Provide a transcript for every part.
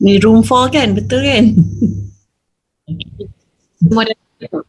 Ni room 4 kan? Betul kan? Semua dah tutup.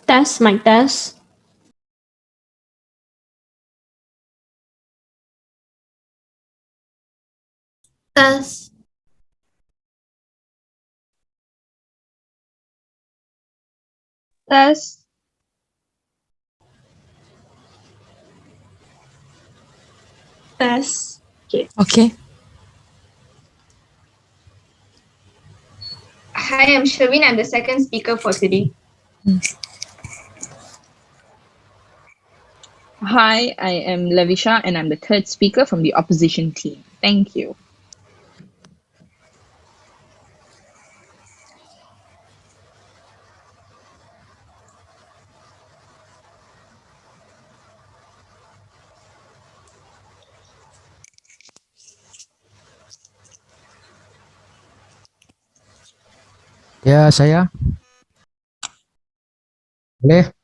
Test, mic test. Test. Test. Test. Okay. Okay. Hi, I'm Shavin. I'm the second speaker for today. Hi, I am Lavisha and I'm the third speaker from the opposition team. Thank you. Ya, saya. Boleh?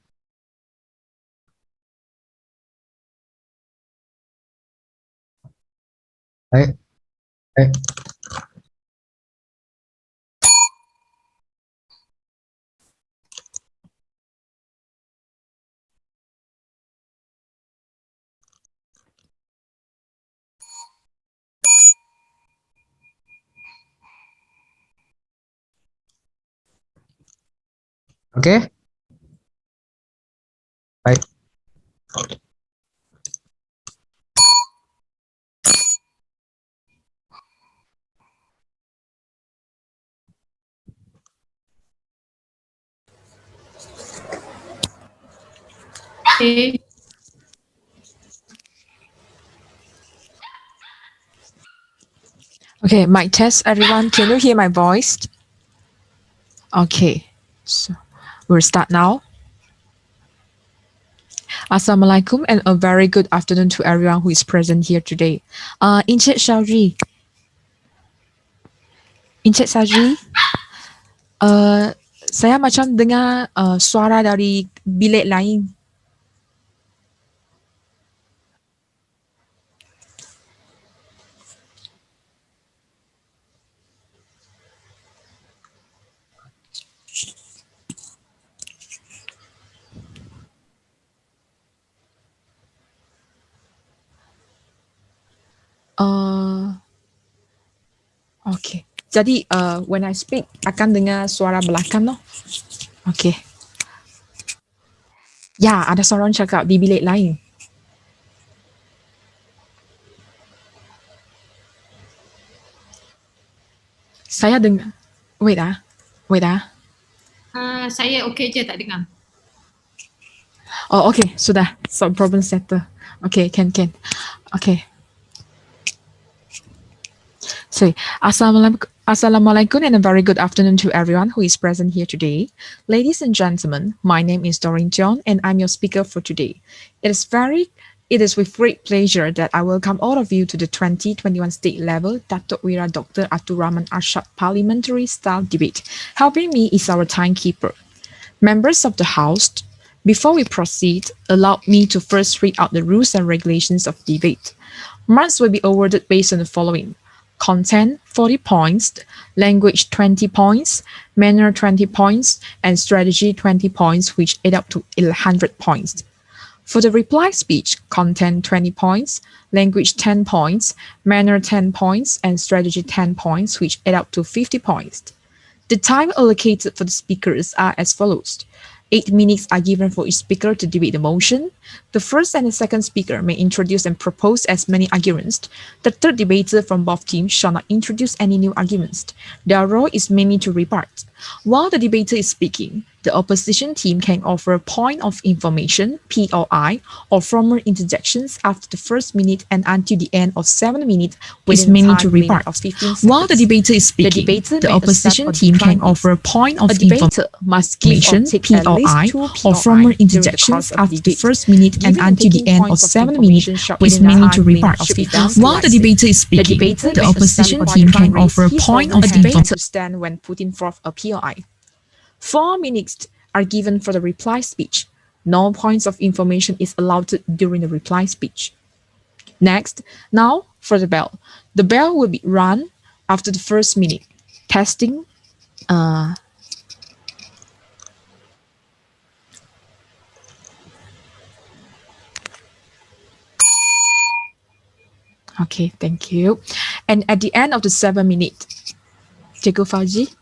Baik. Baik. Oke. Baik. Okay. Okay, mic test, everyone. Can you hear my voice? Okay, so we'll start now. Assalamualaikum and a very good afternoon to everyone who is present here today. Encik Syahri. Encik Syahri, saya macam dengar suara dari bilik lain. Okay. Jadi when I speak akan dengar suara belakang no? Okay. Ya, ada seorang cakap di bilik lain. Saya dengar. Wait ah. Saya okey je tak dengar. Oh, okay. Sudah. So problem settled. Okay, can. Okay. So, Assalamualaikum and a very good afternoon to everyone who is present here today. Ladies and gentlemen, my name is Doreen John and I'm your speaker for today. It is with great pleasure that I welcome all of you to the 2021 state level Datuk Wira Dr. Atur Rahman Arshad parliamentary style debate. Helping me is our timekeeper. Members of the House, before we proceed, allow me to first read out the rules and regulations of debate. Marks will be awarded based on the following: content 40 points, language 20 points, manner 20 points, and strategy 20 points, which add up to 100 points. For the reply speech, content 20 points, language 10 points, manner 10 points, and strategy 10 points, which add up to 50 points. The time allocated for the speakers are as follows. 8 minutes are given for each speaker to debate the motion. The first and the second speaker may introduce and propose as many arguments. The third debater from both teams shall not introduce any new arguments. Their role is mainly to rebut. While the debater is speaking, the opposition team can offer a point of information, POI, or formal interjections after the first minute and until the end of 7 minutes is mainly to rebut. While the debater is speaking, the opposition team can offer a point of information, POI, or formal interjections after the first minute and until the end of 7 minutes is mainly to rebut. While the debater is speaking, the opposition team can offer a point of information to stand when putting forth a POI. 4 minutes are given for the reply speech. No points of information is allowed during the reply speech. Next, now for the bell. The bell will be run after the first minute. Testing. Okay, thank you. And at the end of the 7 minutes, Cikgu Fauzi.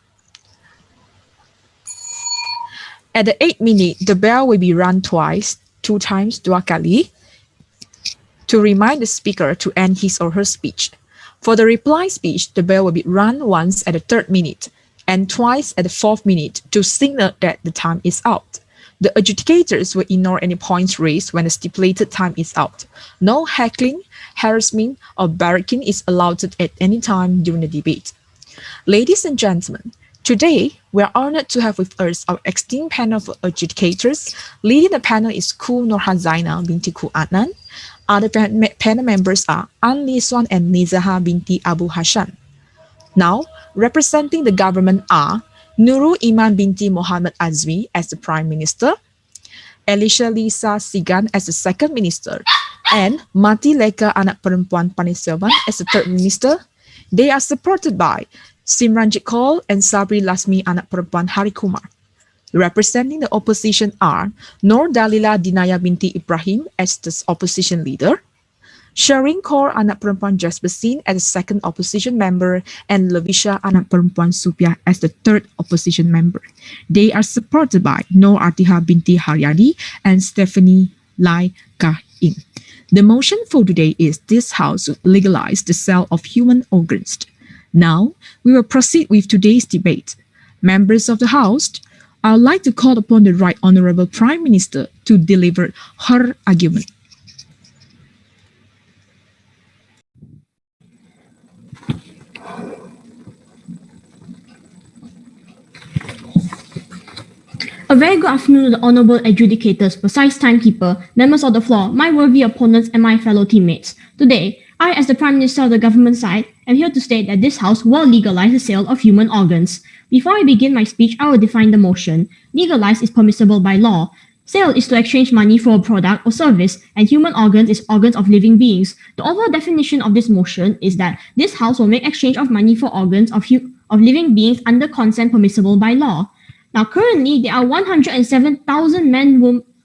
At the 8 minute, the bell will be run twice, 2 times, 2 kali, to remind the speaker to end his or her speech. For the reply speech, the bell will be run once at the 3rd minute and twice at the 4th minute to signal that the time is out. The adjudicators will ignore any points raised when the stipulated time is out. No heckling, harassment, or barracking is allowed at any time during the debate. Ladies and gentlemen, today, we are honored to have with us our esteemed panel of adjudicators. Leading the panel is Ku Nurhazaina binti Ku Adnan. Other panel members are An Liswan and Nizaha binti Abu Hashan. Now, representing the government are Nurul Iman binti Muhammad Azmi as the Prime Minister, Elisha Lisa Sigan as the Second Minister, and Mati Leka Anak Perempuan Panisyawan as the Third Minister. They are supported by Simranjit Kaur and Sabri Lasmi Anak Perempuan Hari Kumar. Representing the opposition are Nur Dalila Dinaya binti Ibrahim as the opposition leader, Shireen Kaur Anak Perempuan Jasbasin as the second opposition member, and Lavisha Anak Perempuan Supia as the third opposition member. They are supported by Nur Atiha binti Haryadi and Stephanie Lai Kah-in. The motion for today is this House to legalize the sale of human organs. Now, we will proceed with today's debate. Members of the House, I would like to call upon the Right Honorable Prime Minister to deliver her argument. A very good afternoon to the honourable adjudicators, precise timekeeper, members of the floor, my worthy opponents, and my fellow teammates. Today, I, as the Prime Minister of the government side, am here to state that this House will legalize the sale of human organs. Before I begin my speech, I will define the motion. Legalize is permissible by law. Sale is to exchange money for a product or service, and human organs is organs of living beings. The overall definition of this motion is that this House will make exchange of money for organs of living beings under consent permissible by law. Now, currently, there are 107,000 men,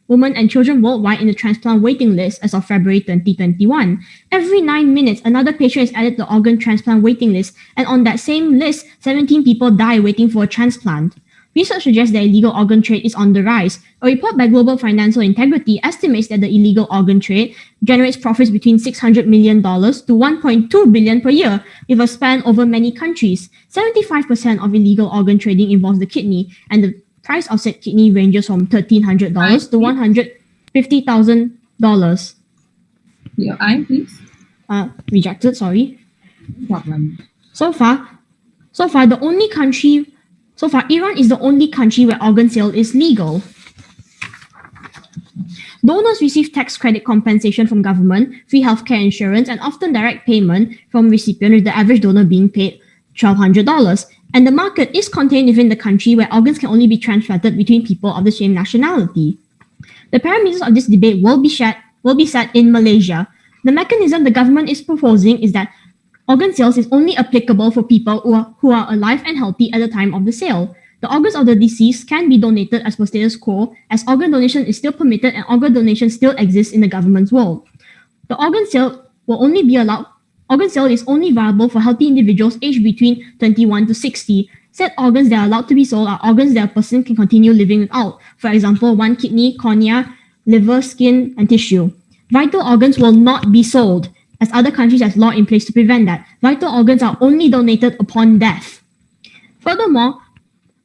women, and children worldwide in the transplant waiting list as of February 2021. Every 9 minutes, another patient is added to the organ transplant waiting list, and on that same list, 17 people die waiting for a transplant. Research suggests that illegal organ trade is on the rise. A report by Global Financial Integrity estimates that the illegal organ trade generates profits between $600 million to $1.2 billion per year, with a span over many countries. 75% of illegal organ trading involves the kidney, and the price of said kidney ranges from $1,300 to $150,000. Your eye, please. Rejected, sorry. Problem. So far, Iran is the only country where organ sale is legal. Donors receive tax credit compensation from government, free healthcare insurance, and often direct payment from recipient, with the average donor being paid $1,200. And the market is contained within the country, where organs can only be transplanted between people of the same nationality. The parameters of this debate will be set in Malaysia. The mechanism the government is proposing is that organ sales is only applicable for people who are alive and healthy at the time of the sale. The organs of the deceased can be donated as per status quo, as organ donation is still permitted and organ donation still exists in the government's world. The organ sale is only viable for healthy individuals aged between 21 to 60. Said organs that are allowed to be sold are organs that a person can continue living without. For example, one kidney, cornea, liver, skin, and tissue. Vital organs will not be sold, as other countries have law in place to prevent that. Vital organs are only donated upon death. Furthermore,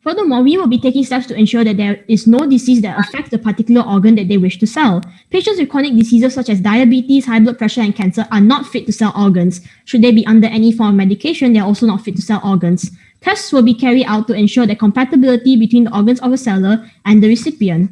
we will be taking steps to ensure that there is no disease that affects the particular organ that they wish to sell. Patients with chronic diseases such as diabetes, high blood pressure, and cancer are not fit to sell organs. Should they be under any form of medication, they are also not fit to sell organs. Tests will be carried out to ensure the compatibility between the organs of a seller and the recipient.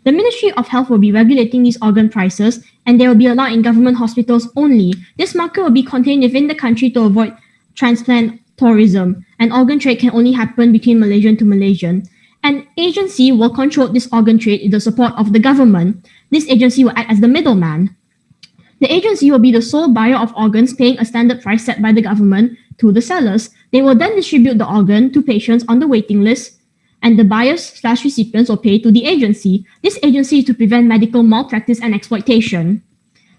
The Ministry of Health will be regulating these organ prices, and they will be allowed in government hospitals only. This market will be contained within the country to avoid transplant tourism, and organ trade can only happen between Malaysian to Malaysian. An agency will control this organ trade with the support of the government. This agency will act as the middleman. The agency will be the sole buyer of organs, paying a standard price set by the government to the sellers. They will then distribute the organ to patients on the waiting list, and the buyers/recipients will pay to the agency. This agency is to prevent medical malpractice and exploitation.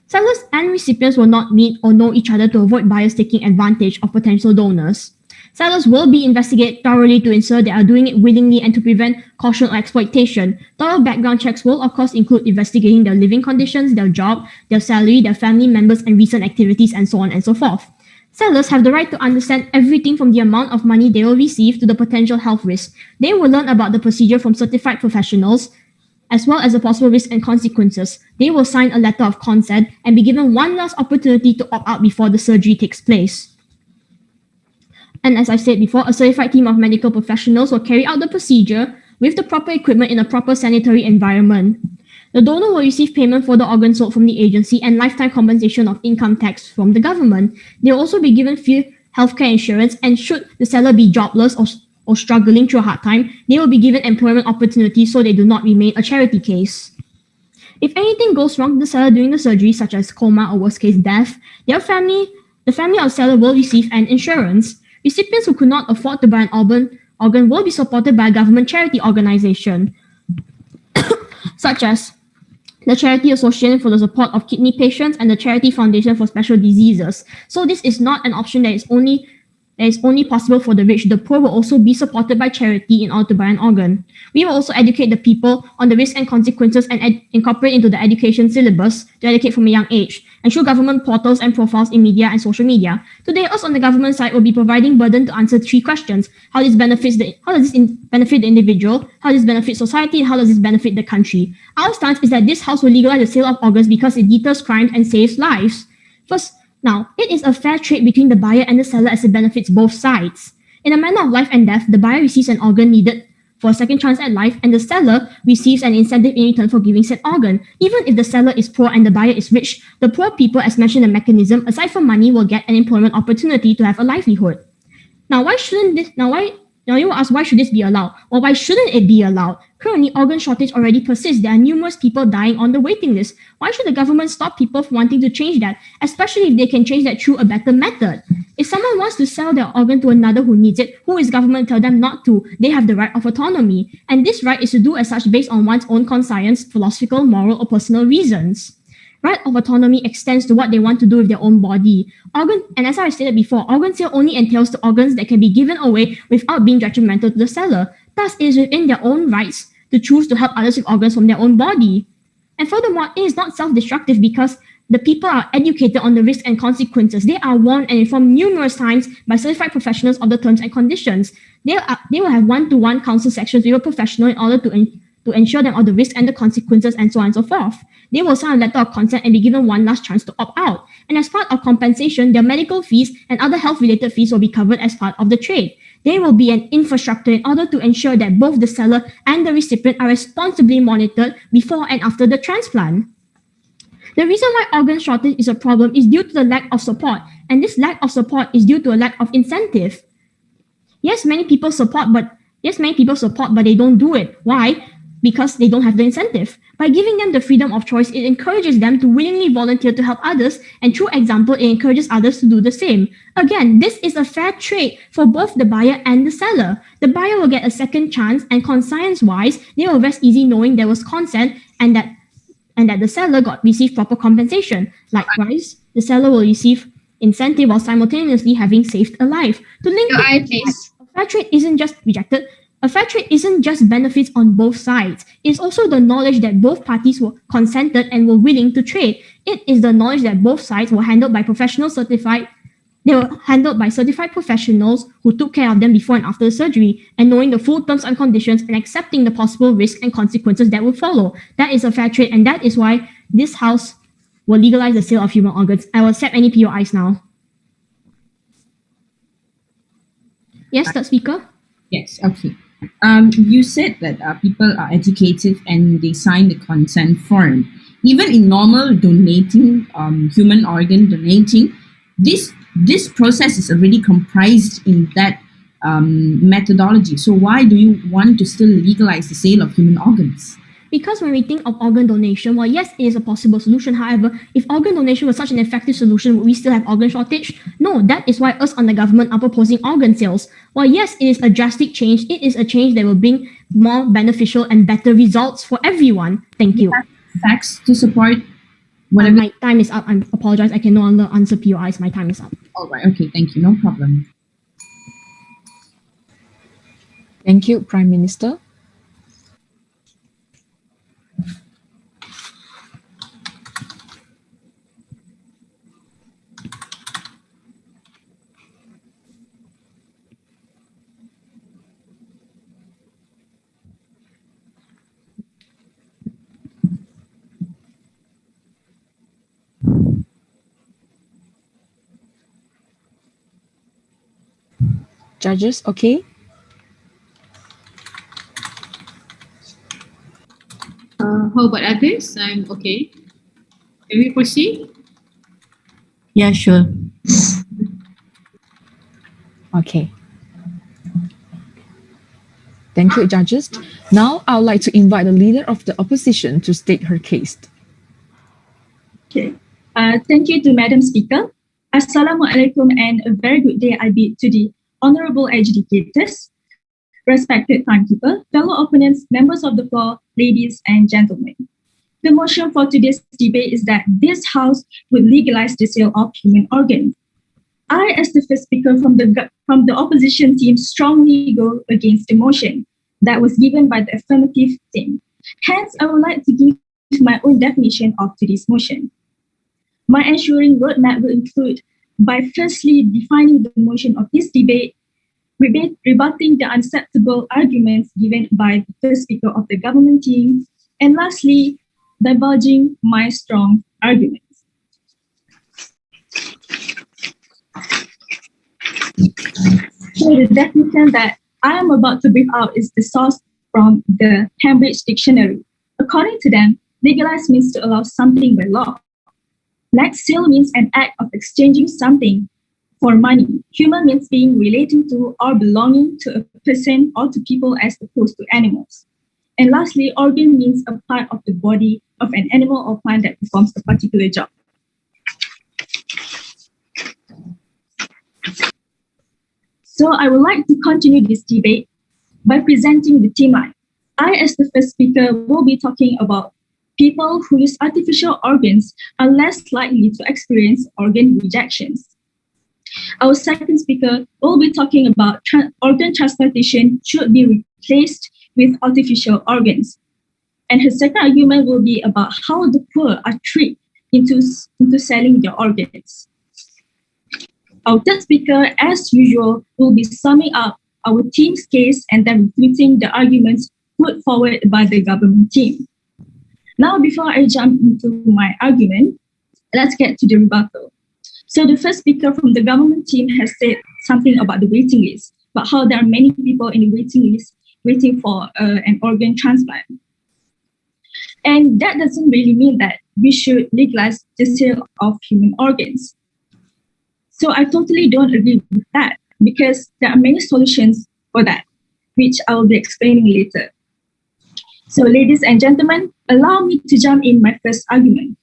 Sellers and recipients will not meet or know each other to avoid buyers taking advantage of potential donors. Sellers will be investigated thoroughly to ensure they are doing it willingly and to prevent caution or exploitation. Thorough background checks will, of course, include investigating their living conditions, their job, their salary, their family members, and recent activities, and so on and so forth. Sellers have the right to understand everything from the amount of money they will receive to the potential health risk. They will learn about the procedure from certified professionals, as well as the possible risks and consequences. They will sign a letter of consent and be given one last opportunity to opt out before the surgery takes place. And as I said before, a certified team of medical professionals will carry out the procedure with the proper equipment in a proper sanitary environment. The donor will receive payment for the organ sold from the agency and lifetime compensation of income tax from the government. They will also be given free healthcare insurance, and should the seller be jobless or struggling through a hard time, they will be given employment opportunities so they do not remain a charity case. If anything goes wrong to the seller during the surgery, such as coma or worst case death, the family of the seller will receive an insurance. Recipients who could not afford to buy an organ will be supported by a government charity organization, such as the Charity Association for the Support of Kidney Patients and the Charity Foundation for Special Diseases. So this is not an option that is only possible for the rich. The poor will also be supported by charity in order to buy an organ. We will also educate the people on the risks and consequences and incorporate into the education syllabus to educate from a young age, and through government portals and profiles in media and social media. Today, us on the government side will be providing burden to answer 3 questions. How does this benefit the individual? How does this benefit society? And how does this benefit the country? Our stance is that this house will legalize the sale of organs because it deters crimes and saves lives. First, now, it is a fair trade between the buyer and the seller as it benefits both sides. In a manner of life and death, the buyer receives an organ needed for a second chance at life, and the seller receives an incentive in return for giving said organ. Even if the seller is poor and the buyer is rich, the poor people, as mentioned in the mechanism, aside from money, will get an employment opportunity to have a livelihood. Now, you will ask, why should this be allowed? Or why shouldn't it be allowed? Currently, organ shortage already persists. There are numerous people dying on the waiting list. Why should the government stop people from wanting to change that, especially if they can change that through a better method? If someone wants to sell their organ to another who needs it, who is government to tell them not to? They have the right of autonomy. And this right is to do as such based on one's own conscience, philosophical, moral, or personal reasons. Right of autonomy extends to what they want to do with their own body. And as I stated before, organ sale only entails the organs that can be given away without being detrimental to the seller. Thus, it is within their own rights to choose to help others with organs from their own body. And furthermore, it is not self-destructive because the people are educated on the risks and consequences. They are warned and informed numerous times by certified professionals of the terms and conditions. They will have one-to-one counsel sections with a professional in order to ensure them of the risks and the consequences and so on and so forth. They will sign a letter of consent and be given one last chance to opt out. And as part of compensation, their medical fees and other health-related fees will be covered as part of the trade. There will be an infrastructure in order to ensure that both the seller and the recipient are responsibly monitored before and after the transplant. The reason why organ shortage is a problem is due to the lack of support, and this lack of support is due to a lack of incentive. Yes, many people support, but they don't do it. Why? Because they don't have the incentive. By giving them the freedom of choice, it encourages them to willingly volunteer to help others, and through example, it encourages others to do the same. Again, this is a fair trade for both the buyer and the seller. The buyer will get a second chance, and conscience-wise, they will rest easy knowing there was consent and that the seller received proper compensation. Likewise, the seller will receive incentive while simultaneously having saved a life. To link Your eye, please. a fair trade isn't just rejected. A fair trade isn't just benefits on both sides. It's also the knowledge that both parties were consented and were willing to trade. It is the knowledge that both sides were handled by certified professionals who took care of them before and after the surgery, and knowing the full terms and conditions and accepting the possible risks and consequences that will follow. That is a fair trade, and that is why this house will legalize the sale of human organs. I will accept any POIs now. Yes, third speaker? Yes, okay. You said that people are educated and they sign the consent form. Even in normal donating, human organ donating, this process is already comprised in that methodology. So why do you want to still legalize the sale of human organs? Because when we think of organ donation, well, yes, it is a possible solution. However, if organ donation was such an effective solution, would we still have organ shortage? No, that is why us on the government are proposing organ sales. While yes, it is a drastic change, it is a change that will bring more beneficial and better results for everyone. Thank you. Facts to support whatever. My time is up. I apologize. I can no longer answer POIs. My time is up. All right, okay, thank you, no problem. Thank you, Prime Minister. Judges, okay? How about others? I'm okay. Can we proceed? Yeah, sure. Okay. Thank you, judges. Now, I would like to invite the leader of the opposition to state her case. Okay. Thank you to Madam Speaker. Assalamualaikum and a very good day I bid to the honorable adjudicators, respected timekeeper, fellow opponents, members of the floor, ladies and gentlemen. The motion for today's debate is that this House would legalize the sale of human organs. I, as the first speaker from the opposition team, strongly go against the motion that was given by the affirmative team. Hence, I would like to give my own definition of today's motion. My ensuring roadmap will include by firstly defining the motion of this debate, rebutting the unacceptable arguments given by the first speaker of the government team, and lastly, divulging my strong arguments. So the definition that I am about to bring out is the source from the Cambridge Dictionary. According to them, legalize means to allow something by law. Next, sale means an act of exchanging something for money. Human means being relating to or belonging to a person or to people as opposed to animals. And lastly, organ means a part of the body of an animal or plant that performs a particular job. So I would like to continue this debate by presenting the timeline. I, as the first speaker, will be talking about people who use artificial organs are less likely to experience organ rejections. Our second speaker will be talking about organ transplantation should be replaced with artificial organs. And her second argument will be about how the poor are tricked into selling their organs. Our third speaker, as usual, will be summing up our team's case and then refuting the arguments put forward by the government team. Now, before I jump into my argument, let's get to the rebuttal. So the first speaker from the government team has said something about the waiting list, about how there are many people in the waiting list waiting for an organ transplant. And that doesn't really mean that we should legalize the sale of human organs. So I totally don't agree with that because there are many solutions for that, which I will be explaining later. So ladies and gentlemen, allow me to jump in my first argument,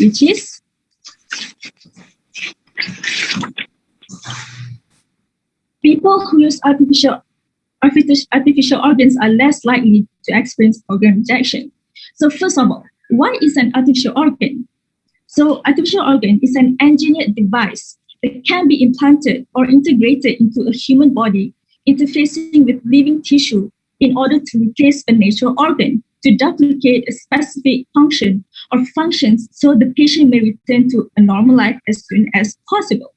which is people who use artificial organs are less likely to experience organ rejection. So first of all, what is an artificial organ? So artificial organ is an engineered device that can be implanted or integrated into a human body, interfacing with living tissue in order to replace a natural organ to duplicate a specific function or functions so the patient may return to a normal life as soon as possible.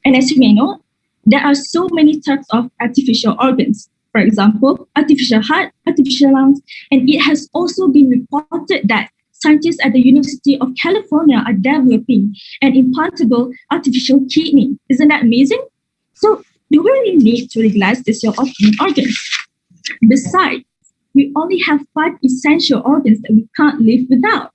And as you may know, there are so many types of artificial organs. For example, artificial heart, artificial lungs, and it has also been reported that scientists at the University of California are developing an implantable artificial kidney. Isn't that amazing? So do we really need to legalize the sale of human organs? Besides, we only have 5 essential organs that we can't live without.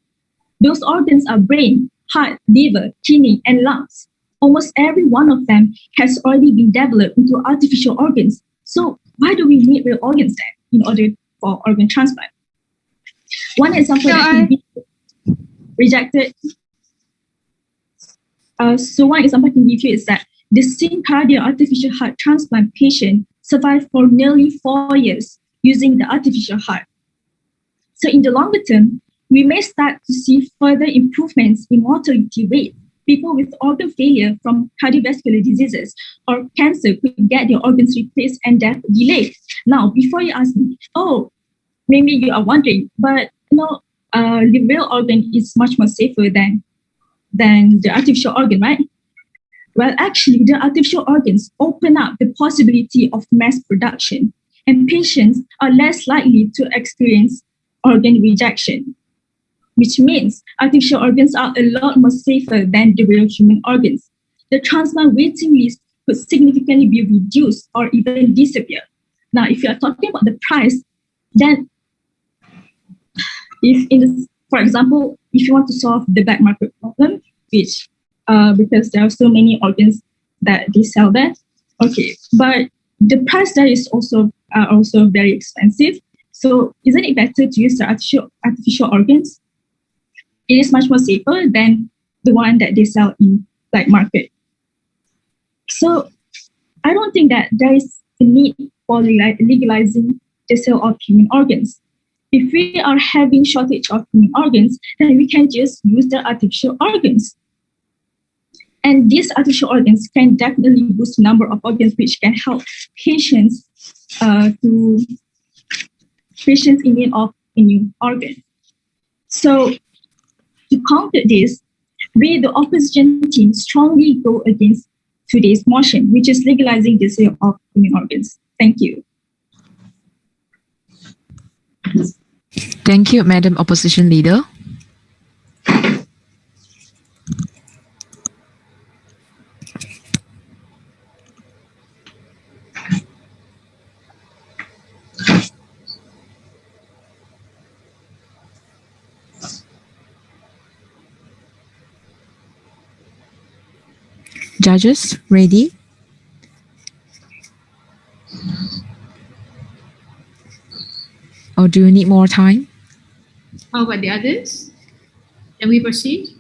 Those organs are brain, heart, liver, kidney, and lungs. Almost every one of them has already been developed into artificial organs. So why do we need real organs then in order for organ transplant? One example that can be rejected. One example I can give you is that the syncardial artificial heart transplant patient survived for nearly 4 years using the artificial heart. So in the longer term, we may start to see further improvements in mortality rate. People with organ failure from cardiovascular diseases or cancer could get their organs replaced and death delayed. Now, before you ask me, maybe you are wondering, but the real organ is much more safer than the artificial organ, right? Well, actually, the artificial organs open up the possibility of mass production, and patients are less likely to experience organ rejection, which means artificial organs are a lot more safer than the real human organs. The transplant waiting list could significantly be reduced or even disappear. Now, if you are talking about the price, then for example, if you want to solve the black market problem, which because there are so many organs that they sell there, okay, but the price there is also very expensive. So isn't it better to use the artificial organs? It is much more safer than the one that they sell in black market. So I don't think that there is a need for legalizing the sale of human organs. If we are having shortage of human organs, then we can just use the artificial organs. And these artificial organs can definitely boost the number of organs which can help patients patients in need of a new organ. So to counter this, we, the opposition team, strongly go against today's motion, which is legalizing the sale of human organs. Thank you. Thank you, Madam Opposition Leader. Judges, ready? Or do you need more time? How about the others? Can we proceed?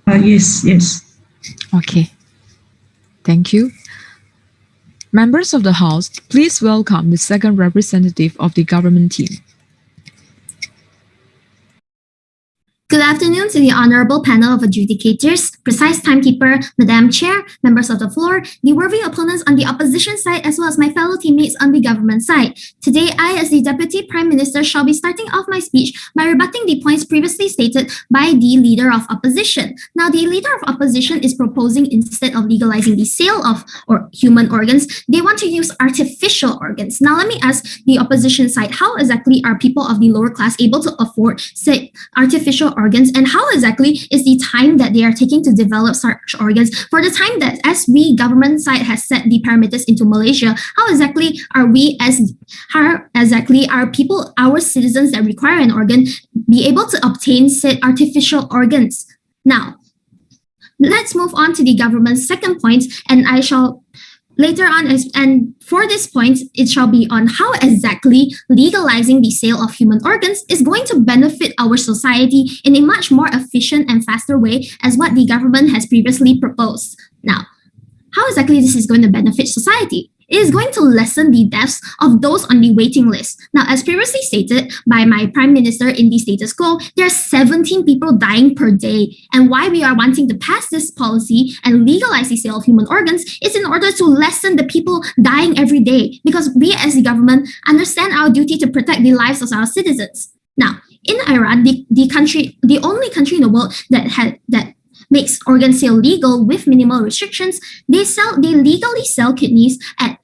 Yes. Okay. Thank you. Members of the House, please welcome the second representative of the government team. Good afternoon to the honorable panel of adjudicators. precise timekeeper, Madam Chair, members of the floor, the worthy opponents on the opposition side, as well as my fellow teammates on the government side. Today, I, as the Deputy Prime Minister, shall be starting off my speech by rebutting the points previously stated by the Leader of Opposition. Now, the Leader of Opposition is proposing, instead of legalizing the sale of human organs, they want to use artificial organs. Now, let me ask the opposition side, how exactly are people of the lower class able to afford, say, artificial organs, and how exactly is the time that they are taking to develop such organs for the time that, as we government side has set the parameters into Malaysia, how exactly are people, our citizens that require an organ, be able to obtain said artificial organs? Now, let's move on to the government's second point, and I shall later on, and for this point, it shall be on how exactly legalizing the sale of human organs is going to benefit our society in a much more efficient and faster way as what the government has previously proposed. Now, how exactly this is going to benefit society? It is going to lessen the deaths of those on the waiting list. Now, as previously stated by my Prime Minister in the status quo, there are 17 people dying per day. And why we are wanting to pass this policy and legalize the sale of human organs is in order to lessen the people dying every day. Because we as the government understand our duty to protect the lives of our citizens. Now, in Iran, the only country in the world that makes organ sale legal with minimal restrictions, they legally sell kidneys at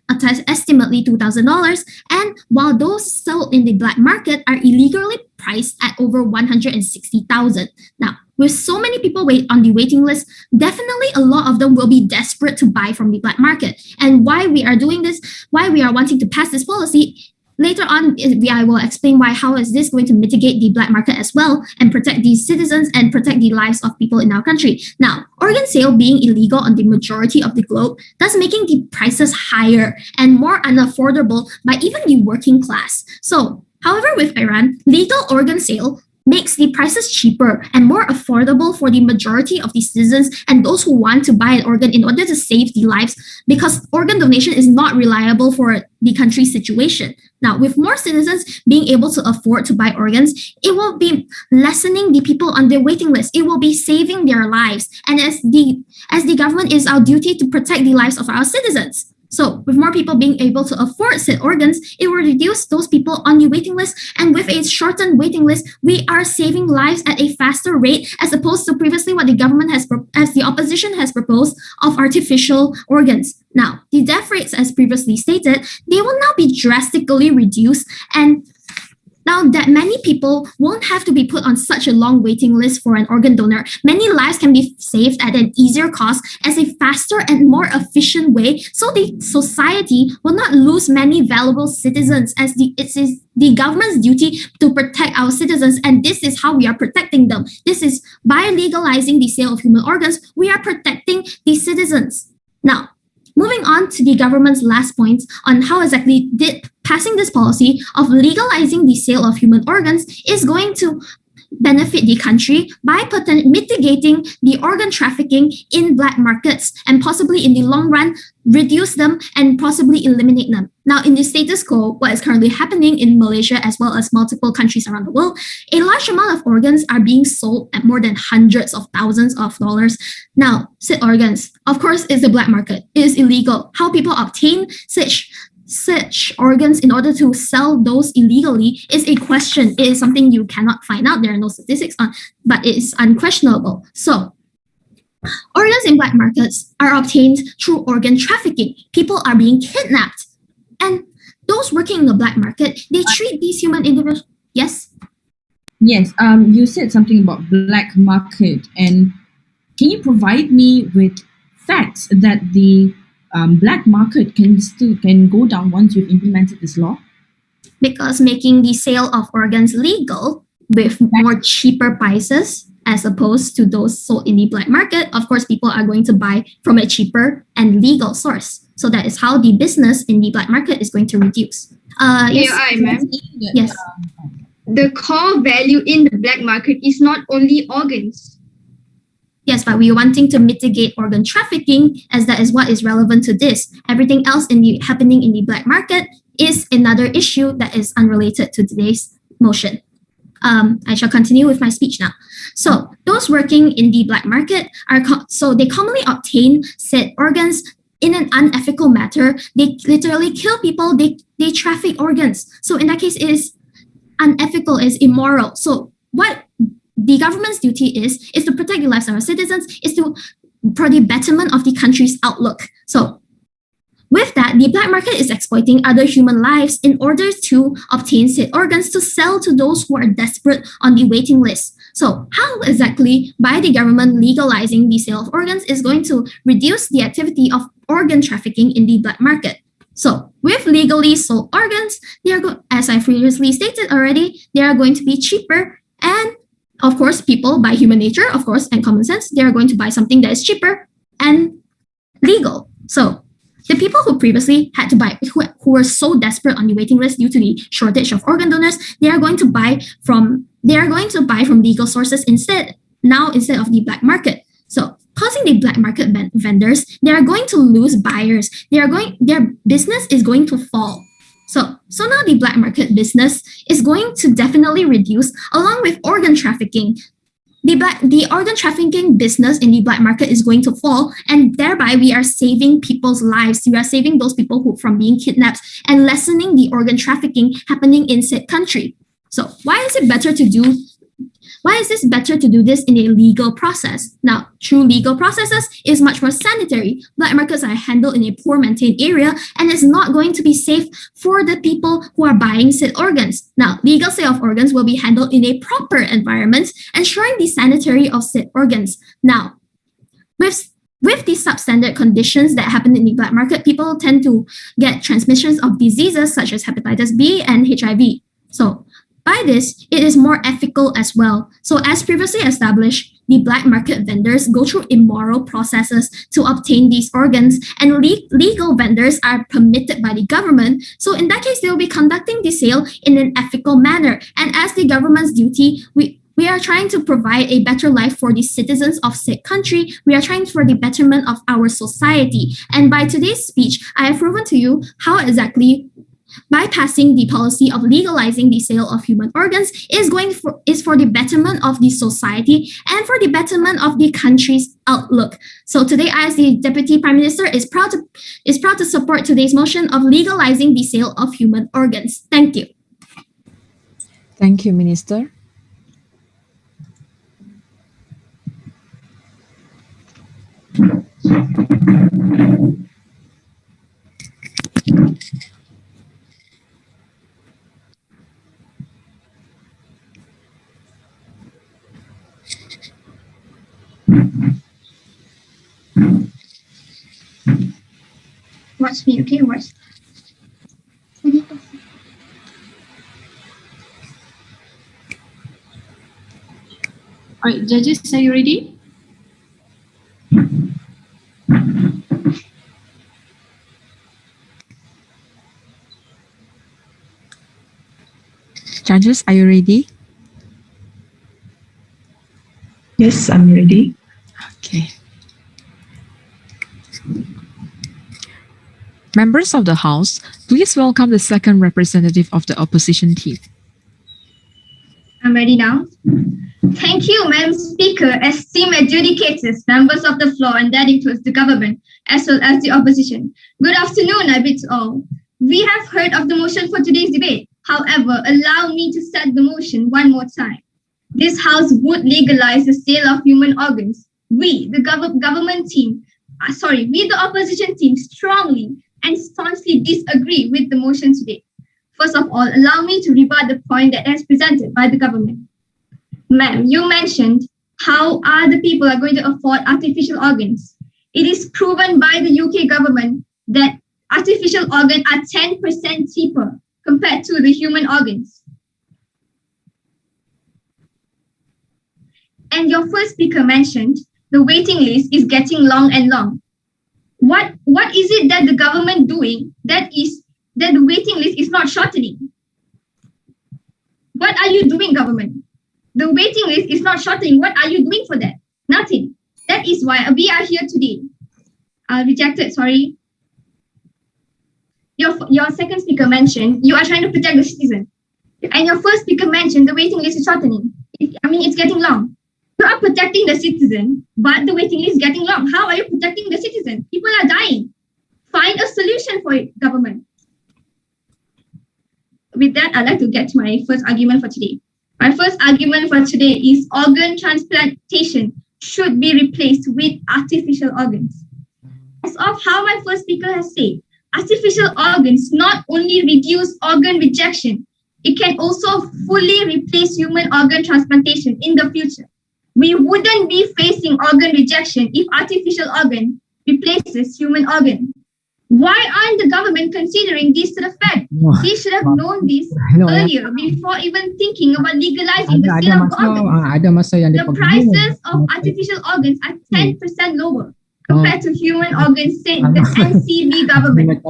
estimately $2,000, and while those sold in the black market are illegally priced at over $160,000. Now, with so many people on the waiting list, definitely a lot of them will be desperate to buy from the black market. And why we are doing this, why we are wanting to pass this policy, later on, I will explain how is this going to mitigate the black market as well and protect the citizens and protect the lives of people in our country. Now, organ sale being illegal on the majority of the globe, thus making the prices higher and more unaffordable by even the working class. So, however, with Iran, legal organ sale makes the prices cheaper and more affordable for the majority of the citizens and those who want to buy an organ in order to save the lives, because organ donation is not reliable for the country's situation. Now, with more citizens being able to afford to buy organs, it will be lessening the people on their waiting list. It will be saving their lives. And as the government, it is our duty to protect the lives of our citizens. So with more people being able to afford said organs, it will reduce those people on the waiting list. And with a shortened waiting list, we are saving lives at a faster rate as opposed to previously what the government as the opposition has proposed of artificial organs. Now, the death rates, as previously stated, they will now be drastically reduced, and now that many people won't have to be put on such a long waiting list for an organ donor, many lives can be saved at an easier cost as a faster and more efficient way, so the society will not lose many valuable citizens, as it is the government's duty to protect our citizens, and this is how we are protecting them. This is by legalizing the sale of human organs, we are protecting the citizens. Now, moving on to the government's last point on how exactly passing this policy of legalizing the sale of human organs is going to benefit the country by mitigating the organ trafficking in black markets and possibly in the long run reduce them and possibly eliminate them. Now, in the status quo, what is currently happening in Malaysia as well as multiple countries around the world, a large amount of organs are being sold at more than hundreds of thousands of dollars. Now, said organs, of course, is the black market. It is illegal. How people obtain such organs in order to sell those illegally is a question. It is something you cannot find out. There are no statistics on, but it is unquestionable. So, organs in black markets are obtained through organ trafficking. People are being kidnapped. And those working in the black market, they treat these human individuals. Yes? Yes, you said something about black market, and can you provide me with facts that the black market can go down once you've implemented this law? Because making the sale of organs legal with more cheaper prices as opposed to those sold in the black market, of course, people are going to buy from a cheaper and legal source. So that is how the business in the black market is going to reduce. Yes. ma'am. Yes. The core value in the black market is not only organs. Yes, but we are wanting to mitigate organ trafficking, as that is what is relevant to this. Everything else happening in the black market is another issue that is unrelated to today's motion. I shall continue with my speech now. So those working in the black market so they commonly obtain said organs in an unethical manner. They literally kill people. They traffic organs. So in that case, it is unethical, is immoral. So what the government's duty is to protect the lives of our citizens, is to for the betterment of the country's outlook. So with that, the black market is exploiting other human lives in order to obtain said organs to sell to those who are desperate on the waiting list. So how exactly, by the government legalizing the sale of organs, is going to reduce the activity of organ trafficking in the black market? So with legally sold organs, as I previously stated already, they are going to be cheaper, and of course, people by human nature, of course, and common sense, they are going to buy something that is cheaper and legal. So the people who previously had to buy, who were so desperate on the waiting list due to the shortage of organ donors, they are going to buy from legal sources instead of the black market. So causing the black market vendors, they are going to lose buyers. Their business is going to fall. So now the black market business is going to definitely reduce along with organ trafficking. The organ trafficking business in the black market is going to fall, and thereby we are saving people's lives. We are saving those people from being kidnapped and lessening the organ trafficking happening in said country. So why is this better to do this in a legal process? Now, through legal processes is much more sanitary. Black markets are handled in a poor maintained area and is not going to be safe for the people who are buying said organs. Now, legal sale of organs will be handled in a proper environment, ensuring the sanitary of said organs. Now, with the substandard conditions that happen in the black market, people tend to get transmissions of diseases such as hepatitis B and HIV. So by this, it is more ethical as well. So as previously established, the black market vendors go through immoral processes to obtain these organs, and legal vendors are permitted by the government. So in that case, they will be conducting the sale in an ethical manner. And as the government's duty, we are trying to provide a better life for the citizens of said country. We are trying for the betterment of our society. And by today's speech, I have proven to you how exactly bypassing the policy of legalizing the sale of human organs is for the betterment of the society and for the betterment of the country's outlook. So today, I, as the Deputy Prime Minister, is proud to support today's motion of legalizing the sale of human organs. Thank you. Thank you, Minister. Watch me, okay? Watch. All right, judges, are you ready? Judges, are you ready? Yes, I'm ready. Okay. Members of the House, please welcome the second representative of the opposition team. I'm ready now. Thank you, Madam Speaker, esteemed adjudicators, members of the floor, and that includes the government as well as the opposition. Good afternoon, I bid all. We have heard of the motion for today's debate. However, allow me to set the motion one more time. This House would legalize the sale of human organs. We, the government team, we, the opposition team, strongly and staunchly disagree with the motion today. First of all, allow me to rebut the point that is presented by the government. Ma'am, you mentioned how other people are going to afford artificial organs. It is proven by the UK government that artificial organs are 10% cheaper compared to the human organs. And your first speaker mentioned the waiting list is getting long and long. What is it that the government doing that the waiting list is not shortening? What are you doing, government? The waiting list is not shortening. What are you doing for that? Nothing. That is why we are here today. Rejected, sorry. Your second speaker mentioned you are trying to protect the citizen. And your first speaker mentioned the waiting list is shortening. It's getting long. You are protecting the citizen, but the waiting list is getting long. How are you protecting the citizen? People are dying. Find a solution for it, government. With that, I'd like to get to my first argument for today. My first argument for today is organ transplantation should be replaced with artificial organs. As of how my first speaker has said, artificial organs not only reduce organ rejection, it can also fully replace human organ transplantation in the future. We wouldn't be facing organ rejection if artificial organ replaces human organ. Why aren't the government considering this to the fact? They should have known this earlier before even thinking about legalizing the sale of organs. The prices of artificial organs are 10% lower compared to human organs, said the NCB government.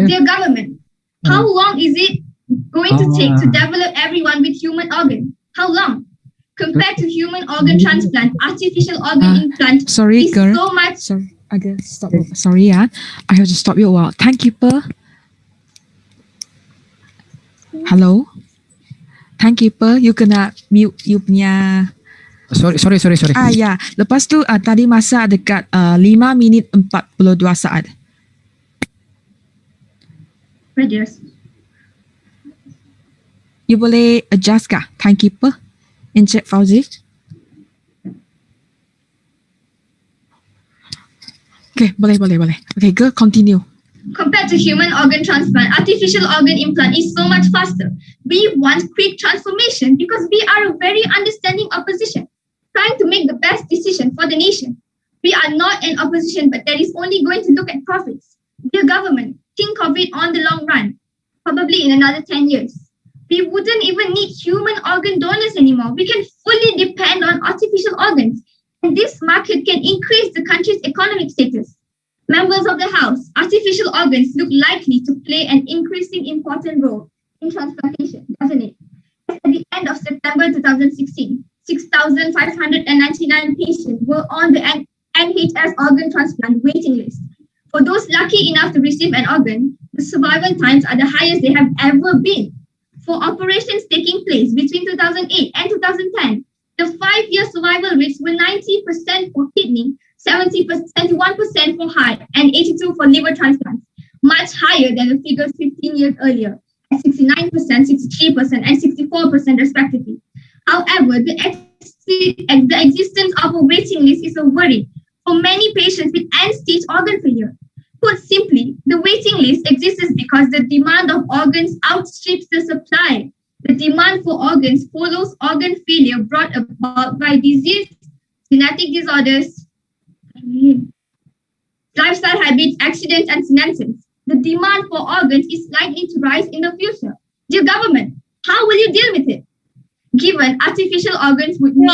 Dear government, how long is it going to take to develop everyone with human organ? How long? Compared to human organ transplant, artificial organ implant is so much. Sorry. Sorry, yeah. I have to stop you a while. Timekeeper. Hello. Timekeeper, you kena mute you punya. Sorry. Ya. Lepas tu tadi masa dekat 5 minit 42 saat. Reduce. You boleh adjust kah, timekeeper? Encik Fauzi. Okay, boleh. Okay, go, continue. Compared to human organ transplant, artificial organ implant is so much faster. We want quick transformation because we are a very understanding opposition, trying to make the best decision for the nation. We are not an opposition, but that is only going to look at profits. Dear government, think of it on the long run, probably in another 10 years. We wouldn't even need human organ donors anymore. We can fully depend on artificial organs. And this market can increase the country's economic status. Members of the House, artificial organs look likely to play an increasing important role in transplantation, doesn't it? At the end of September 2016, 6,599 patients were on the NHS organ transplant waiting list. For those lucky enough to receive an organ, the survival times are the highest they have ever been. For operations taking place between 2008 and 2010, the 5-year survival rates were 90% for kidney, 71% for heart, and 82% for liver transplants, much higher than the figures 15 years earlier, at 69%, 63%, and 64% respectively. However, the existence of a waiting list is a worry for many patients with end-stage organ failure. Put simply, the waiting list exists because the demand of organs outstrips the supply. The demand for organs follows organ failure brought about by disease, genetic disorders, lifestyle habits, accidents, and senescence. The demand for organs is likely to rise in the future. Dear government, how will you deal with it? Given artificial organs would mean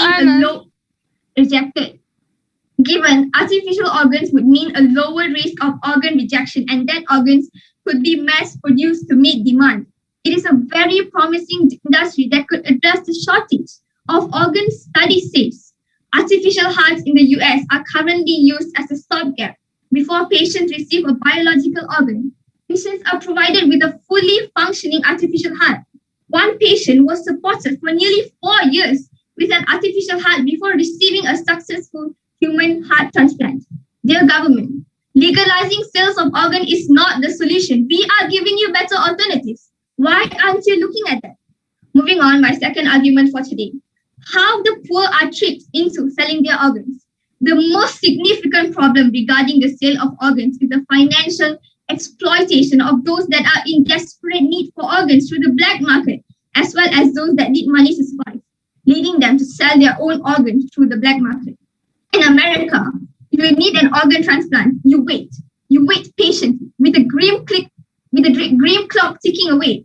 Given artificial organs would mean a lower risk of organ rejection, and that organs could be mass produced to meet demand. It is a very promising industry that could address the shortage of organs. Study says artificial hearts in the US are currently used as a stopgap before patients receive a biological organ. Patients are provided with a fully functioning artificial heart. One patient was supported for nearly 4 years with an artificial heart before receiving a successful human heart transplant. Dear government, legalizing sales of organ is not the solution. We are giving you better alternatives. Why aren't you looking at that? Moving on, my second argument for today. How the poor are tricked into selling their organs. The most significant problem regarding the sale of organs is the financial exploitation of those that are in desperate need for organs through the black market, as well as those that need money to survive, leading them to sell their own organs through the black market. In America, if you need an organ transplant, you wait. You wait patiently with a grim clock ticking away.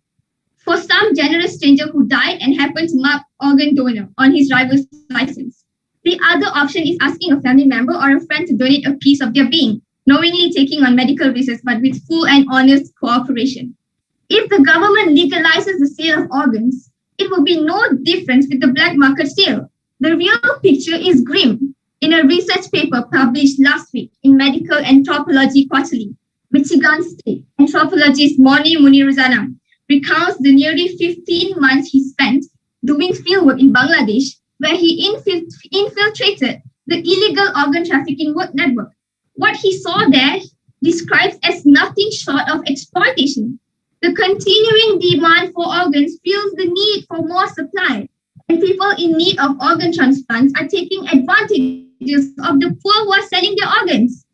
For some generous stranger who died and happened to mark organ donor on his driver's license. The other option is asking a family member or a friend to donate a piece of their being, knowingly taking on medical risks but with full and honest cooperation. If the government legalizes the sale of organs, it will be no difference with the black market sale. The real picture is grim. In a research paper published last week in Medical Anthropology Quarterly, Michigan State anthropologist Moni Muniruzana recounts the nearly 15 months he spent doing fieldwork in Bangladesh, where he infiltrated the illegal organ trafficking work network. What he saw there describes as nothing short of exploitation. The continuing demand for organs fuels the need for more supply, and people in need of organ transplants are taking advantages of the poor who are selling their organs.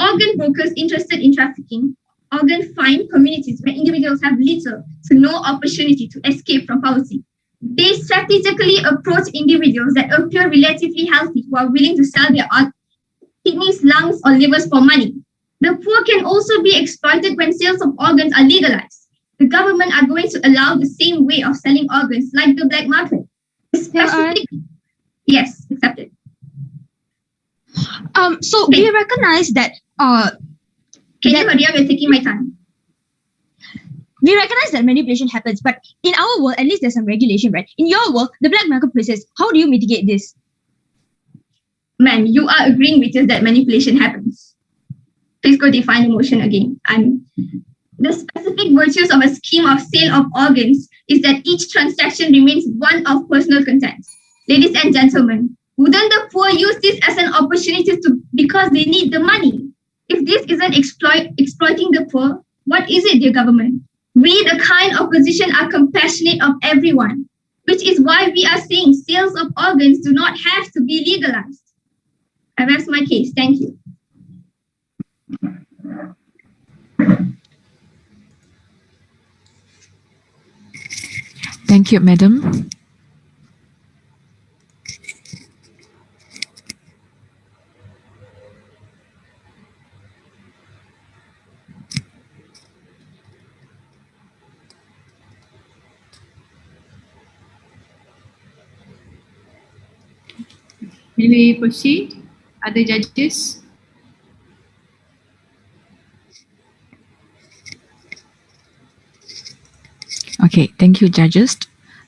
Organ brokers interested in trafficking organ find communities where individuals have little to no opportunity to escape from poverty. They strategically approach individuals that appear relatively healthy who are willing to sell their kidneys, lungs, or livers for money. The poor can also be exploited when sales of organs are legalized. The government are going to allow the same way of selling organs like the black market. Yes, accepted. So we recognize that Can you hurry up? You're taking my time. we recognize that manipulation happens, but in our world, at least there's some regulation, right? In your world, the black market persists. How do you mitigate this? Ma'am, you are agreeing with us that manipulation happens. Please go define the motion again. The specific virtues of a scheme of sale of organs is that each transaction remains one of personal content. Ladies and gentlemen, wouldn't the poor use this as an opportunity because they need the money? If this isn't exploiting the poor, what is it, dear government? We, the kind opposition, are compassionate of everyone, which is why we are saying sales of organs do not have to be legalized. I rest my case. Thank you. Thank you, Madam. May we proceed? Other judges? Okay, thank you, judges.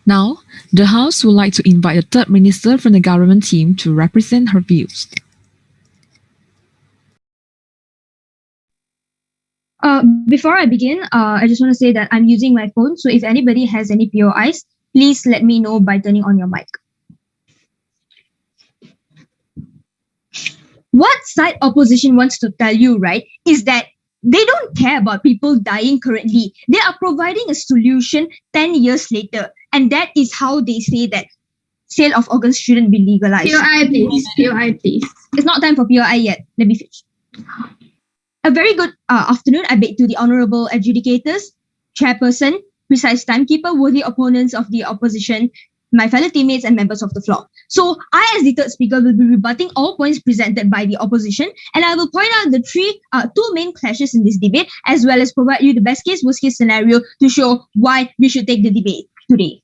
Now, the House would like to invite the third minister from the government team to represent her views. Before I begin, I just want to say that I'm using my phone, so if anybody has any POIs, please let me know by turning on your mic. What side opposition wants to tell you, right, is that they don't care about people dying currently. They are providing a solution 10 years later. And that is how they say that sale of organs shouldn't be legalized. POI, please. POI, please. It's not time for POI yet. Let me finish. A very good afternoon, I beg to the honorable adjudicators, chairperson, precise timekeeper, worthy opponents of the opposition, my fellow teammates and members of the floor. So I, as the third speaker, will be rebutting all points presented by the opposition, and I will point out the two main clashes in this debate, as well as provide you the best case, worst case scenario to show why we should take the debate today.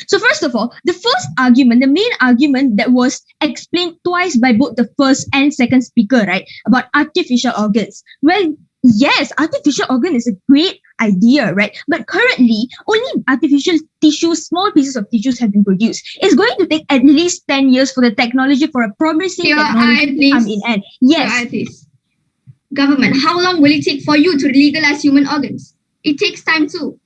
So first of all, the first argument, the main argument that was explained twice by both the first and second speaker, right, about artificial organs. Well, yes, artificial organ is a great idea, right? But currently, only artificial tissues, small pieces of tissues have been produced. It's going to take at least 10 years for the technology, for a promising technology to come in. And yes, please. Government, how long will it take for you to legalize human organs? It takes time too.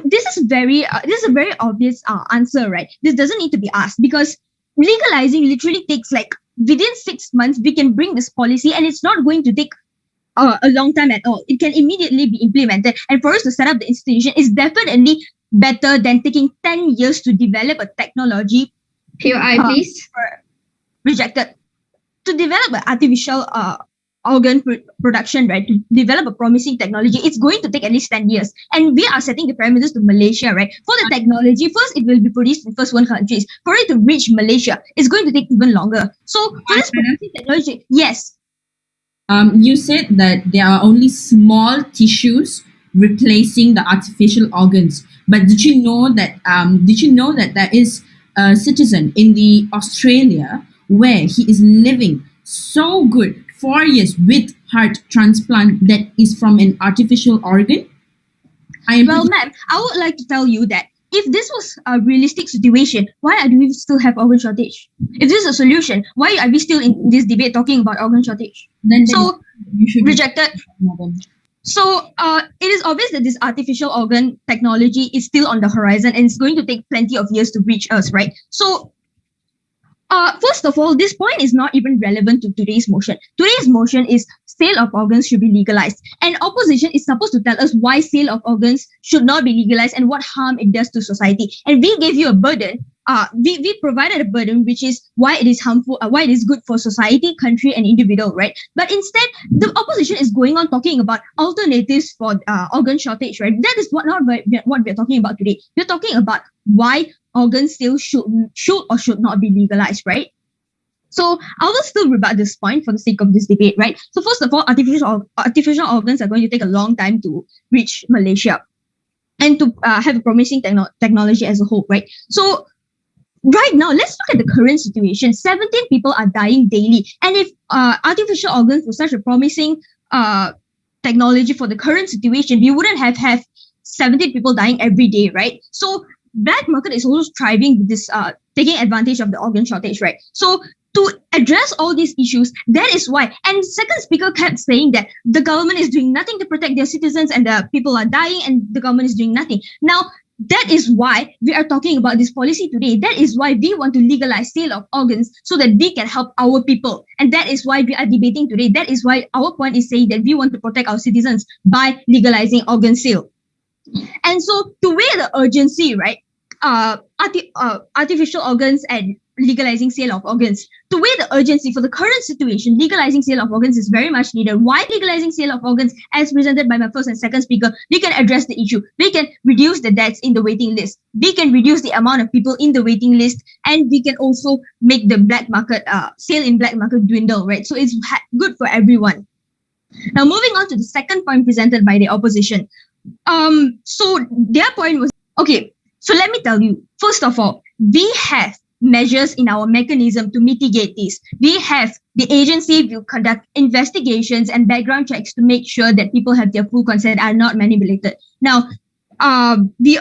This is a very obvious answer, right? This doesn't need to be asked because legalizing literally takes like within 6 months we can bring this policy, and it's not going to take a long time at all. It can immediately be implemented, and for us to set up the institution is definitely better than taking 10 years to develop a technology. POI, please. Rejected. To develop an artificial organ production, right, to develop a promising technology, it's going to take at least 10 years. And we are setting the parameters to Malaysia, right? For the technology, first it will be produced in first world countries. For it to reach Malaysia, it's going to take even longer. So for this promising technology, yes. You said that there are only small tissues replacing the artificial organs. But did you know that there is a citizen in the Australia where he is living so good 4 years with heart transplant that is from an artificial organ? Well, ma'am, I would like to tell you that if this was a realistic situation, why do we still have organ shortage? If this is a solution, why are we still in this debate talking about organ shortage? Then so you should rejected. So it is obvious that this artificial organ technology is still on the horizon and it's going to take plenty of years to reach us, right? So first of all, this point is not even relevant to today's motion. Today's motion is sale of organs should be legalized. And opposition is supposed to tell us why sale of organs should not be legalized and what harm it does to society. And we gave you a burden. We provided a burden, which is why it is harmful, why it is good for society, country, and individual, right? But instead, the opposition is going on talking about alternatives for organ shortage, right? That is what we're talking about today. We're talking about why organ sales should or should not be legalized, right? So I will still rebut this point for the sake of this debate, right? So first of all, artificial organs are going to take a long time to reach Malaysia and to have a promising technology as a whole, right? So right now, let's look at the current situation. 17 people are dying daily. And if artificial organs were such a promising technology for the current situation, we wouldn't have 17 people dying every day, right? So black market is also thriving with this taking advantage of the organ shortage, right? So to address all these issues, that is why. And second speaker kept saying that the government is doing nothing to protect their citizens and the people are dying and the government is doing nothing. Now, that is why we are talking about this policy today. That is why we want to legalize sale of organs so that we can help our people. And that is why we are debating today. That is why our point is saying that we want to protect our citizens by legalizing organ sale. And so to weigh the urgency, right, artificial organs and legalizing sale of organs. To weigh the urgency for the current situation, legalizing sale of organs is very much needed. Why legalizing sale of organs, as presented by my first and second speaker? We can address the issue. We can reduce the deaths in the waiting list. We can reduce the amount of people in the waiting list, and we can also make the black market sale in black market dwindle, right? So it's good for everyone. Now, moving on to the second point presented by the opposition. So their point was, okay, so let me tell you, first of all, we have measures in our mechanism to mitigate this. We have the agency will conduct investigations and background checks to make sure that people have their full consent, are not manipulated. Now, the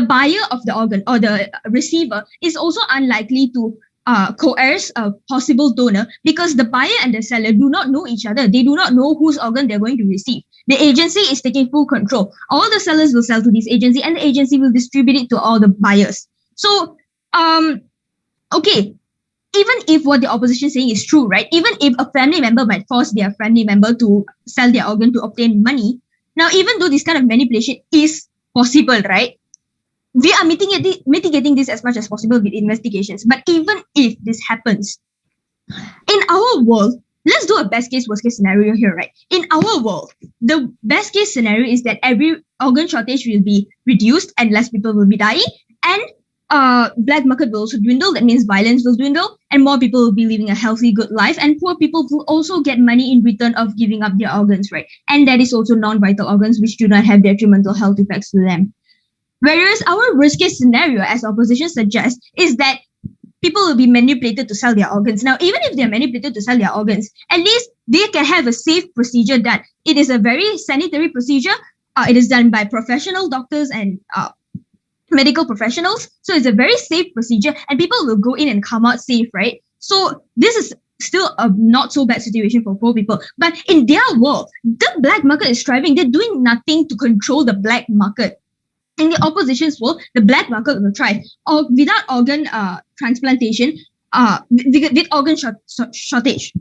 buyer of the organ or the receiver is also unlikely to coerce a possible donor because the buyer and the seller do not know each other. They do not know whose organ they're going to receive. The agency is taking full control. All the sellers will sell to this agency and the agency will distribute it to all the buyers. So, okay, even if what the opposition is saying is true, right? Even if a family member might force their family member to sell their organ to obtain money, now even though this kind of manipulation is possible, right? We are mitigating this as much as possible with investigations. But even if this happens, in our world, let's do a best case, worst case scenario here, right? In our world, the best case scenario is that every organ shortage will be reduced and less people will be dying, and black market will also dwindle. That means violence will dwindle and more people will be living a healthy, good life, and poor people will also get money in return of giving up their organs, right? And that is also non-vital organs which do not have detrimental health effects to them. Whereas our worst case scenario, as opposition suggests, is that people will be manipulated to sell their organs. Now, even if they're manipulated to sell their organs, at least they can have a safe procedure done. It is a very sanitary procedure. It is done by professional doctors and medical professionals. So it's a very safe procedure and people will go in and come out safe, right? So this is still a not so bad situation for poor people. But in their world, the black market is thriving. They're doing nothing to control the black market. In the opposition's world, the black market will thrive. Or without organ transplantation, with organ shortage,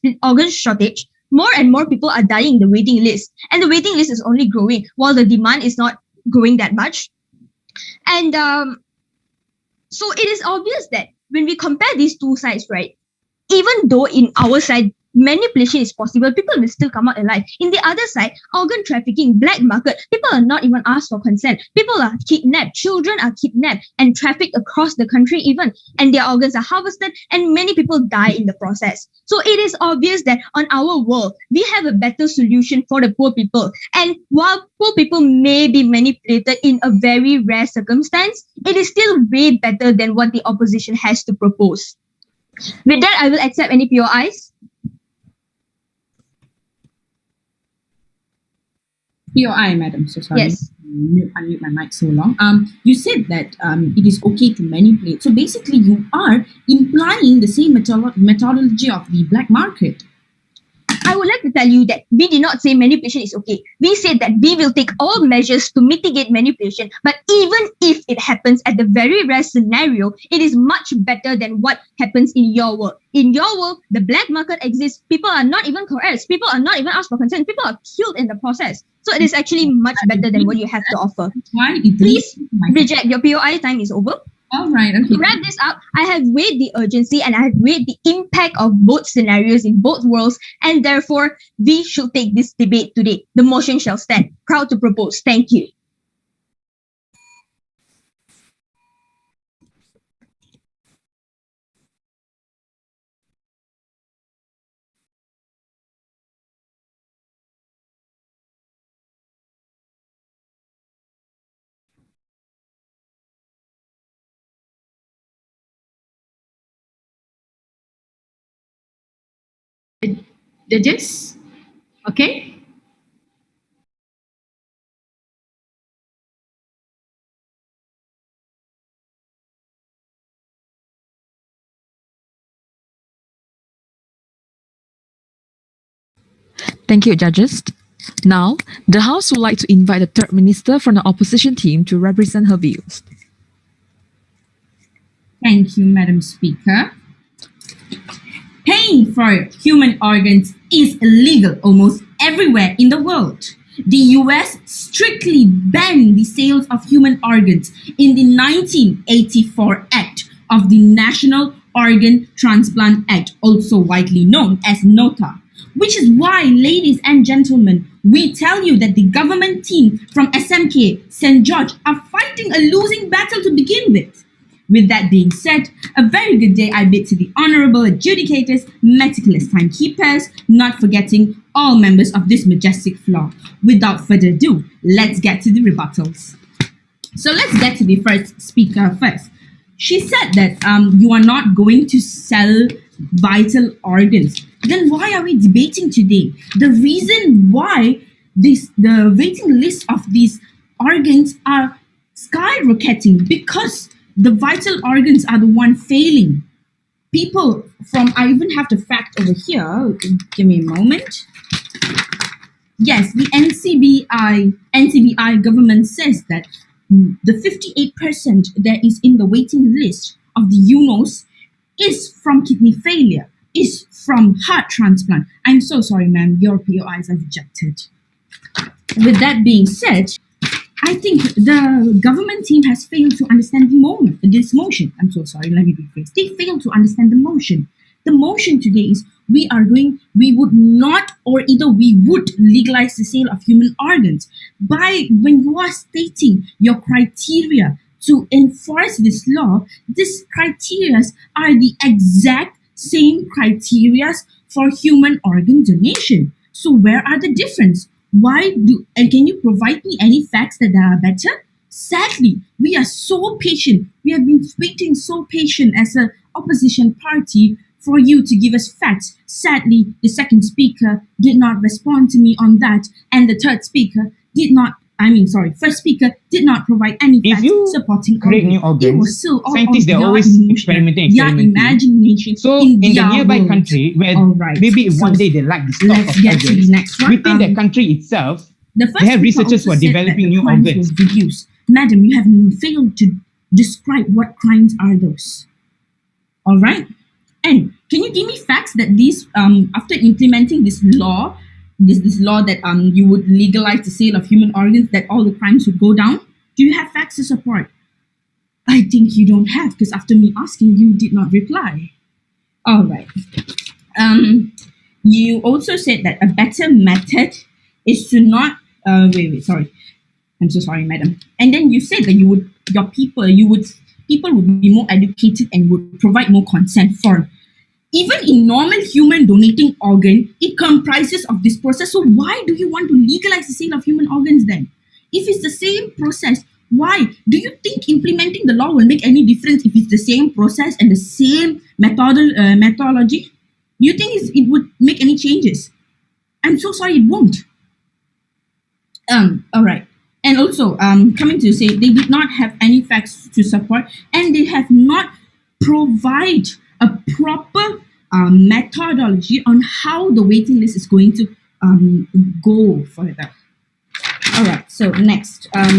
with organ shortage, more and more people are dying in the waiting list. And the waiting list is only growing while the demand is not growing that much. And so it is obvious that when we compare these two sides, right, even though in our side, manipulation is possible, people will still come out alive. In the other side, organ trafficking, black market, people are not even asked for consent. People are kidnapped, children are kidnapped and trafficked across the country even, and their organs are harvested and many people die in the process. So it is obvious that on our world, we have a better solution for the poor people. And while poor people may be manipulated in a very rare circumstance, it is still way better than what the opposition has to propose. With that, I will accept any POIs. POI, madam. So sorry. Yes. Unmute my mic so long. You said that it is okay to manipulate. So basically, you are implying the same methodology of the black market. I would like to tell you that we did not say manipulation is okay. We said that we will take all measures to mitigate manipulation. But even if it happens at the very rare scenario, it is much better than what happens in your world. In your world, the black market exists. People are not even coerced. People are not even asked for consent. People are killed in the process. So it is actually much better than what you have to offer. Why it Please reject. Your POI time is over. All right, okay. To wrap this up, I have weighed the urgency and I have weighed the impact of both scenarios in both worlds, and therefore we should take this debate today. The motion shall stand. Proud to propose. Thank you. Judges? Okay. Thank you, judges. Now, the House would like to invite the third minister from the opposition team to represent her views. Thank you, Madam Speaker. Paying for human organs is illegal almost everywhere in the world. The US strictly banned the sales of human organs in the 1984 Act of the National Organ Transplant Act, also widely known as NOTA. Which is why, ladies and gentlemen, we tell you that the government team from SMK, St. George, are fighting a losing battle to begin with. With that being said, a very good day I bid to the honorable adjudicators, meticulous timekeepers, not forgetting all members of this majestic floor. Without further ado, let's get to the rebuttals. So let's get to the first speaker first. She said that you are not going to sell vital organs. Then why are we debating today? The reason why the waiting list of these organs are skyrocketing because the vital organs are the one failing. People from, I even have the fact over here, give me a moment. Yes, the NCBI government says that the 58% that is in the waiting list of the UNOS is from kidney failure, is from heart transplant. I'm so sorry, ma'am, your POIs are rejected. With that being said, I think the government team has failed to understand this motion. I'm so sorry, let me rephrase. They failed to understand the motion. The motion today is we would not, or either we would legalize the sale of human organs. When you are stating your criteria to enforce this law, these criteria are the exact same criteria for human organ donation. So where are the difference? And can you provide me any facts that are better? Sadly, we are so patient. We have been waiting so patient as an opposition party for you to give us facts. Sadly, the second speaker did not respond to me on that, and the third speaker first speaker did not provide any facts supporting create new organs. It was still all Scientists, they're always experimenting. Their imagination. So in the nearby world. country, where Alright, maybe if so one day they lack the stock let's of get to the organs, next one. within the country itself, The first they have speaker researchers who also are said that developing the new crimes organs. was reduced. Madam, you have failed to describe what crimes are those. All right. And can you give me facts that these after implementing this law, this law that you would legalize the sale of human organs, that all the crimes would go down? Do you have facts to support? I think you don't have, because after me asking, you did not reply. All right. You also said that a better method is to not sorry. I'm so sorry, madam. And then you said that people would be more educated and would provide more consent for. Even in normal human donating organ, it comprises of this process. So why do you want to legalize the sale of human organs then? If it's the same process, why? Do you think implementing the law will make any difference if it's the same process and the same methodology? Do you think it would make any changes? I'm so sorry, it won't. All right. And also, coming to say they did not have any facts to support, and they have not provide a proper methodology on how the waiting list is going to go further. All right, so next, let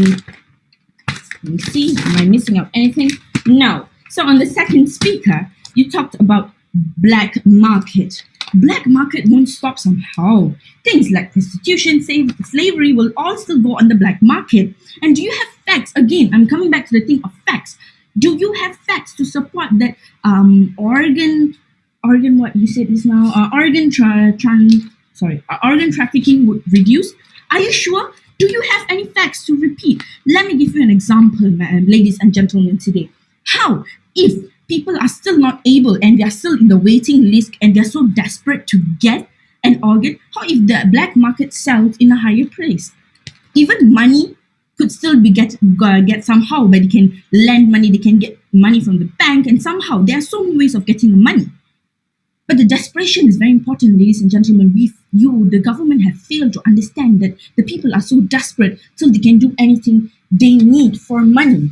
me see, am I missing out anything? No. So on the second speaker, you talked about black market. Black market won't stop somehow. Things like prostitution, slavery will all still go on the black market. And do you have facts? Again, I'm coming back to the thing of facts. Do you have facts to support that organ what you said is now organ trafficking would reduce? Are you sure? Do you have any facts to repeat? Let me give you an example, ladies and gentlemen, today. How, if people are still not able and they are still in the waiting list and they're so desperate to get an organ, how if the black market sells in a higher price? Even money could still be get somehow, but they can lend money, they can get money from the bank, and somehow there are so many ways of getting the money. But the desperation is very important, ladies and gentlemen. The government have failed to understand that the people are so desperate till they can do anything they need for money.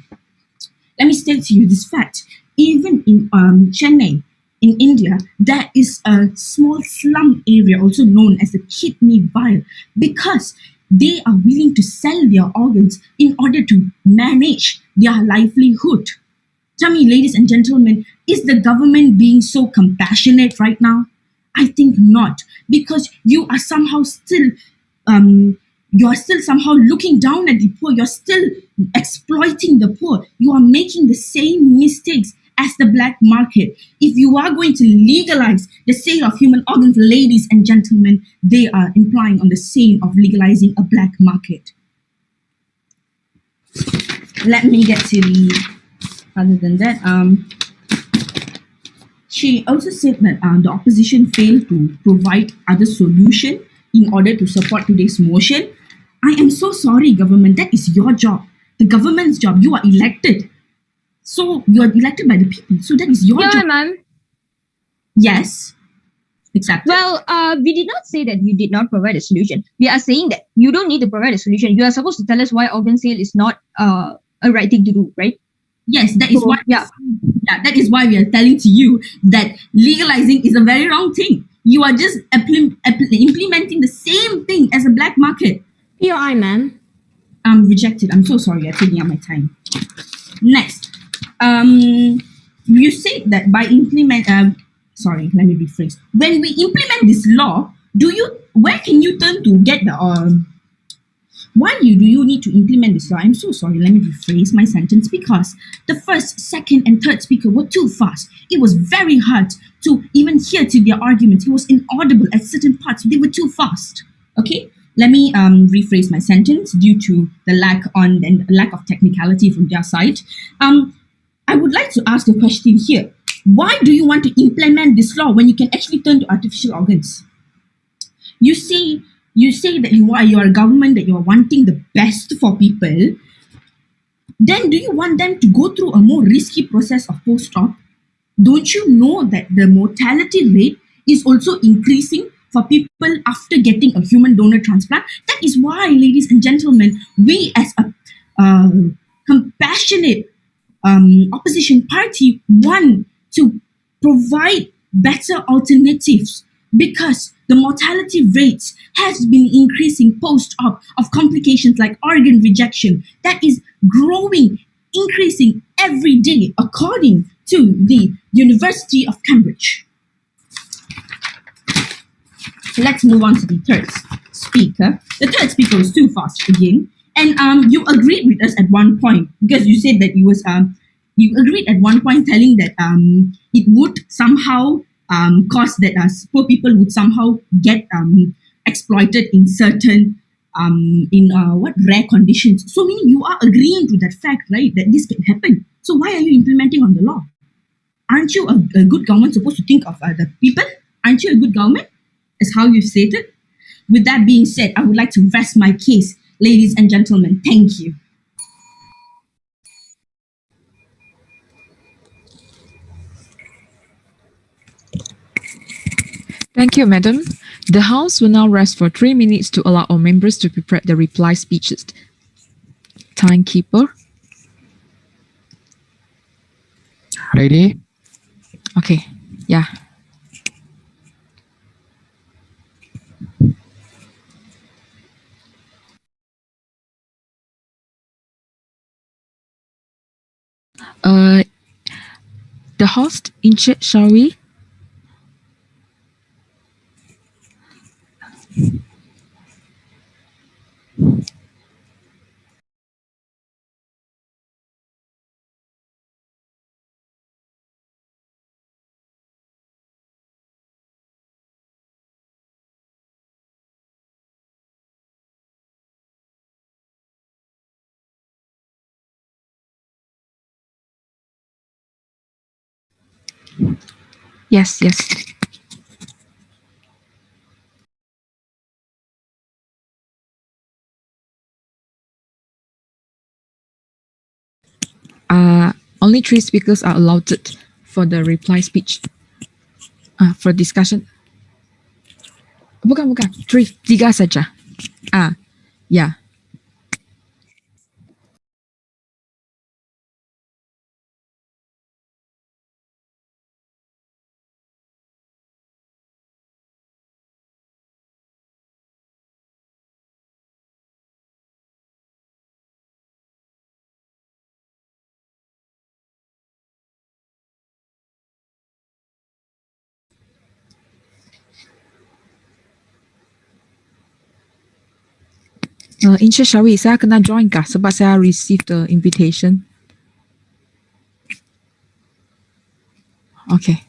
Let me state to you this fact. Even in Chennai, in India, there is a small slum area also known as the kidney vial, because they are willing to sell their organs in order to manage their livelihood. Tell me, ladies and gentlemen, is the government being so compassionate right now? I think not, because you are somehow still somehow looking down at the poor. You're still exploiting the poor. You are making the same mistakes as the black market. If you are going to legalize the sale of human organs, ladies and gentlemen, they are implying on the same of legalizing a black market. Let me get to the, other than that, she also said that the opposition failed to provide other solution in order to support today's motion. I am so sorry, government. That is your job. The government's job. You are elected. So you are elected by the people. So that is your job. Ma'am. Yes. Exactly. Well, we did not say that you did not provide a solution. We are saying that you don't need to provide a solution. You are supposed to tell us why organ sale is not a right thing to do, right? Yes, that is So, why. yeah. That is why we are telling to you that legalizing is a very wrong thing. You are just implementing the same thing as a black market. POI, ma'am. I'm rejected. I'm so sorry. You're taking up my time. Next, you say that by sorry, let me rephrase. When we implement this law, where can you turn to get the why do you need to implement this law? I'm so sorry, let me rephrase my sentence, because the first, second, and third speaker were too fast. It was very hard to even hear to their arguments. It was inaudible at certain parts. They were too fast. Okay, let me rephrase my sentence due to the lack of technicality from their side. I would like to ask the question here. Why do you want to implement this law when you can actually turn to artificial organs? You say that you are a government, that you are wanting the best for people. Then do you want them to go through a more risky process of post-op? Don't you know that the mortality rate is also increasing for people after getting a human donor transplant? That is why, ladies and gentlemen, we as a compassionate opposition party want to provide better alternatives, because the mortality rates has been increasing post-op of complications like organ rejection. That is growing, increasing every day, according to the University of Cambridge. Let's move on to the third speaker. The third speaker was too fast again, and you agreed with us at one point, because you said that you agreed at one point telling that it would somehow cause that poor people would somehow get exploited in certain rare conditions. So meaning you are agreeing to that fact, right, that this can happen. So why are you implementing on the law? Aren't you a good government supposed to think of the people? Aren't you a good government? Is how you stated. With that being said, I would like to rest my case, ladies and gentlemen. Thank you. Thank you, Madam. The House will now rest for 3 minutes to allow all members to prepare the reply speeches. Timekeeper. Ready? Okay, yeah. Uh, the host, Inche, shall we? Yes, yes. Only 3 speakers are allowed for the reply speech. For discussion. Bukan. 3 saja. Yeah. Inche, shall we? Saya kena join kah? Sebab saya receive the invitation. Okay.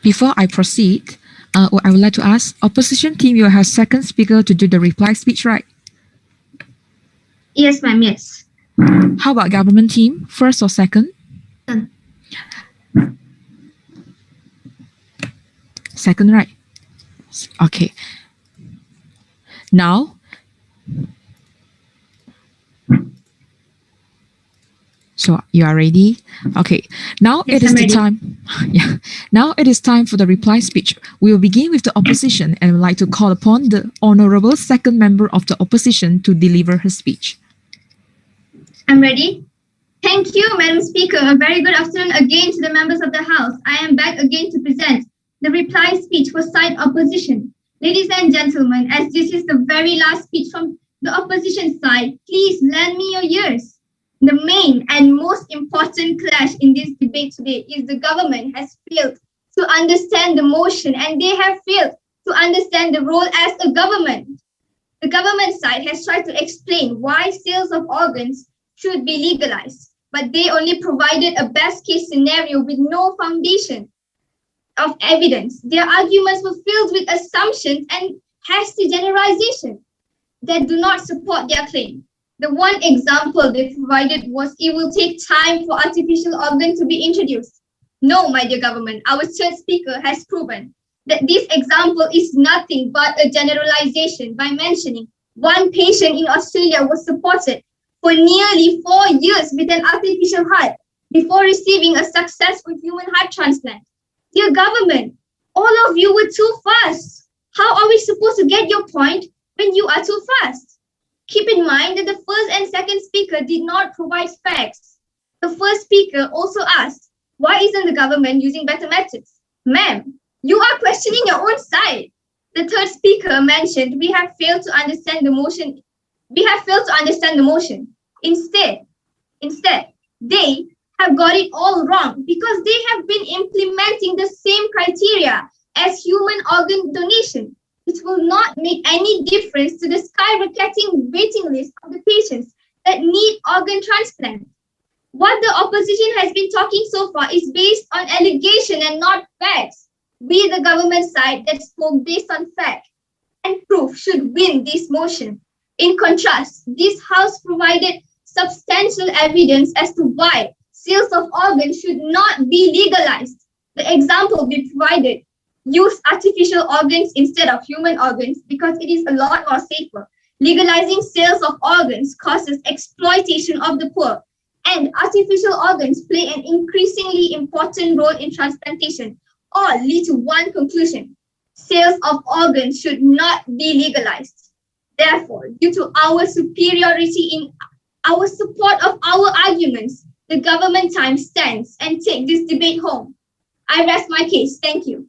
Before I proceed, I would like to ask, opposition team, you have second speaker to do the reply speech, right? Yes, ma'am, yes. How about government team, first or second? Second. Second, right? Okay. Now, so you are ready? Okay. Now Yes, it is I'm the ready. time. Yeah. Now it is time for the reply speech. We will begin with the opposition and would like to call upon the honorable second member of the opposition to deliver her speech. I'm ready. Thank you, Madam Speaker. A very good afternoon again to the members of the House. I am back again to present the reply speech for side opposition. Ladies and gentlemen, as this is the very last speech from the opposition side, please lend me your ears. The main and most important clash in this debate today is the government has failed to understand the motion and they have failed to understand the role as a government. The government side has tried to explain why sales of organs should be legalized, but they only provided a best case scenario with no foundation of evidence. Their arguments were filled with assumptions and hasty generalization that do not support their claim. The one example they provided was it will take time for artificial organs to be introduced. No, my dear government, our third speaker has proven that this example is nothing but a generalization by mentioning one patient in Australia was supported for nearly 4 years with an artificial heart before receiving a successful human heart transplant. Dear government, all of you were too fast. How are we supposed to get your point when you are too fast? Keep in mind that the first and second speaker did not provide facts. The first speaker also asked, why isn't the government using better methods? Ma'am, you are questioning your own side. The third speaker mentioned we have failed to understand the motion. Instead, they have got it all wrong because they have been implementing the same criteria as human organ donation. It will not make any difference to the skyrocketing waiting list of the patients that need organ transplant. What the opposition has been talking so far is based on allegation and not facts. We, the government side that spoke based on fact and proof, should win this motion. In contrast, this House provided substantial evidence as to why sales of organs should not be legalized. The example we provided: use artificial organs instead of human organs because it is a lot more safer. Legalizing sales of organs causes exploitation of the poor, and artificial organs play an increasingly important role in transplantation. All lead to one conclusion: sales of organs should not be legalized. Therefore, due to our superiority in our support of our arguments, the government time stands and take this debate home. I rest my case. Thank you.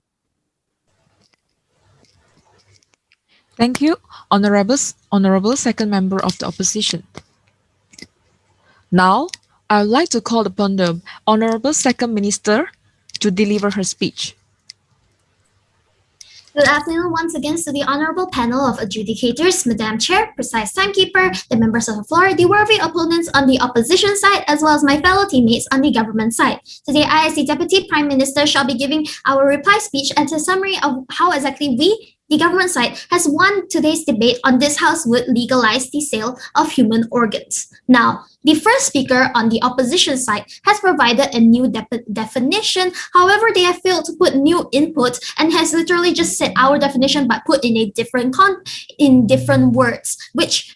Thank you, honorable second member of the opposition. Now, I would like to call upon the honorable second minister to deliver her speech. Good afternoon once again to the honorable panel of adjudicators, Madam Chair, precise timekeeper, the members of the floor, the worthy opponents on the opposition side, as well as my fellow teammates on the government side. Today, I, as the Deputy Prime Minister, shall be giving our reply speech and a summary of how exactly we, the government side, has won today's debate on this House would legalize the sale of human organs. Now, the first speaker on the opposition side has provided a new definition. However, they have failed to put new input and has literally just said our definition but put in a different different words, which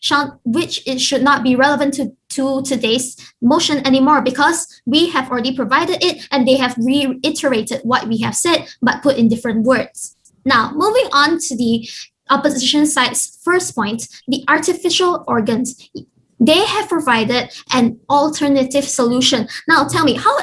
it should not be relevant to today's motion anymore because we have already provided it and they have reiterated what we have said but put in different words. Now, moving on to the opposition side's first point, the artificial organs. They have provided an alternative solution. Now, tell me, how,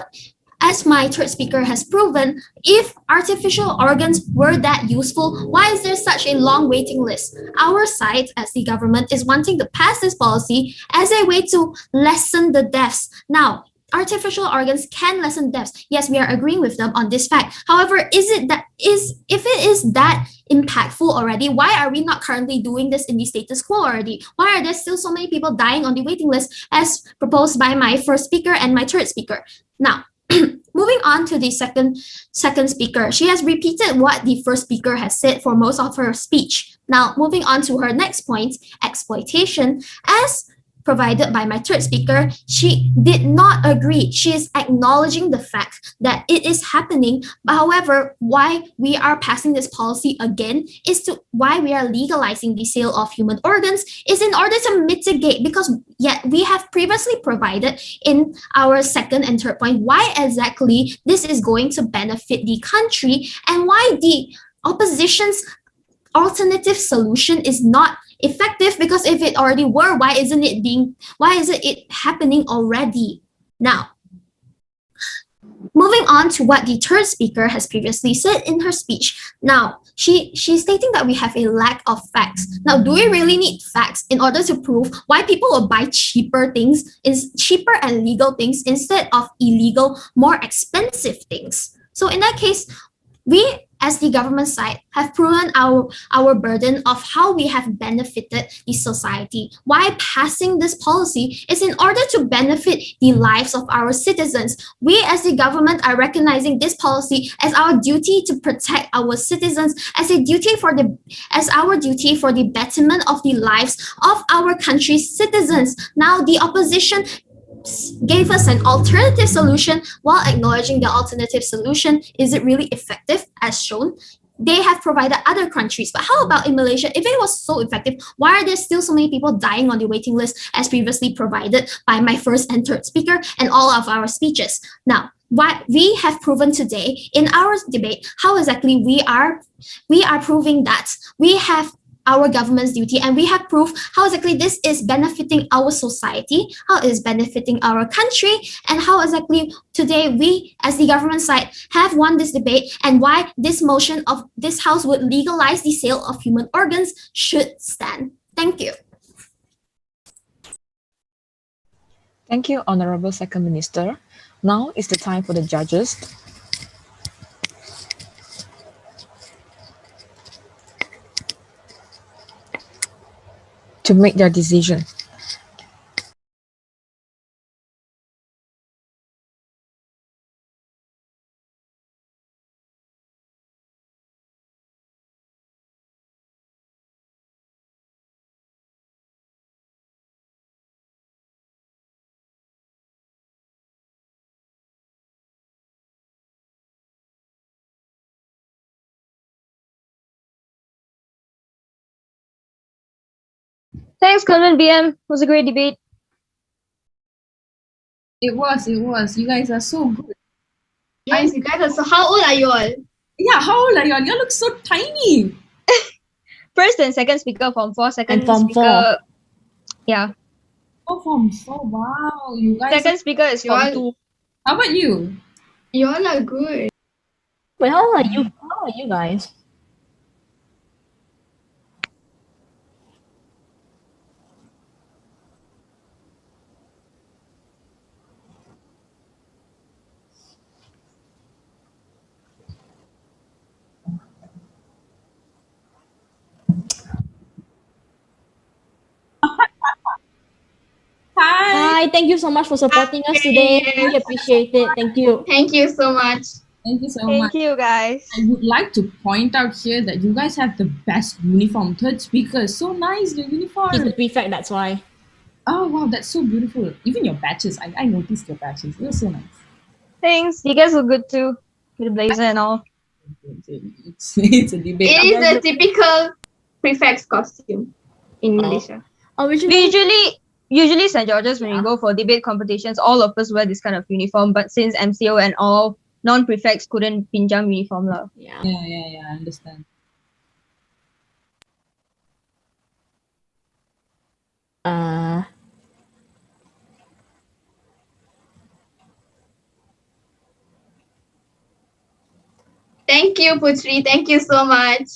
as my third speaker has proven, if artificial organs were that useful, why is there such a long waiting list? Our side, as the government, is wanting to pass this policy as a way to lessen the deaths. Now, artificial organs can lessen deaths. Yes, we are agreeing with them on this fact. However, if it is that impactful already, why are we not currently doing this in the status quo already? Why are there still so many people dying on the waiting list as proposed by my first speaker and my third speaker? Now, moving on to the second speaker. She has repeated what the first speaker has said for most of her speech. Now, moving on to her next point, exploitation. As provided by my third speaker, she did not agree. She is acknowledging the fact that it is happening. However, why we are passing this policy again is to why we are legalizing the sale of human organs is in order to mitigate, because yet we have previously provided in our second and third point why exactly this is going to benefit the country and why the opposition's alternative solution is not effective, because if it already were, why isn't it happening already? Now, moving on to what the third speaker has previously said in her speech. Now, she's stating that we have a lack of facts. Now, do we really need facts in order to prove why people will buy cheaper and legal things instead of illegal, more expensive things? So in that case, we, as the government side, have proven our burden of how we have benefited the society. Why passing this policy is in order to benefit the lives of our citizens. We, as the government, are recognizing this policy as our duty to protect our citizens, as our duty for the betterment of the lives of our country's citizens. Now, the opposition gave us an alternative solution while acknowledging the alternative solution. Is it really effective as shown? They have provided other countries, but how about in Malaysia? If it was so effective, why are there still so many people dying on the waiting list as previously provided by my first and third speaker and all of our speeches? Now, what we have proven today in our debate, how exactly we are proving that we have our government's duty, and we have proved how exactly this is benefiting our society, how it is benefiting our country, and how exactly today we, as the government side, have won this debate, and why this motion of this House would legalize the sale of human organs should stand. Thank you. Thank you, Honorable Second Minister. Now is the time for the judges to make their decision. Thanks, Convent BM. It was a great debate. It was. You guys are so good. Yes, you guys are so. How old are you all? Yeah, how old are y'all? Y'all look so tiny. First and second speaker, Form 4. Second And Form speaker, 4. yeah. Oh, Form 4. Wow, you guys. Second speaker is Form 2. How about you? You all are good. Wait, how are you? How are you guys? Hi. Hi, thank you so much for supporting us today. We appreciate it. Thank you. Thank you so much. Thank you so Thank much. you, guys. I would like to point out here that you guys have the best uniform. Third speaker is so nice, the uniform. He's the prefect, that's why. Oh, wow, that's so beautiful. Even your badges, I noticed your badges. They were so nice. Thanks. You guys look good too. With the blazer and all. It's a debate. It is a typical prefect's costume in Malaysia. Originally, Usually St. George's, when we go for debate competitions, all of us wear this kind of uniform. But since MCO and all non-prefects couldn't pinjam uniform lah. yeah. I understand. Thank you, Putri. Thank you so much.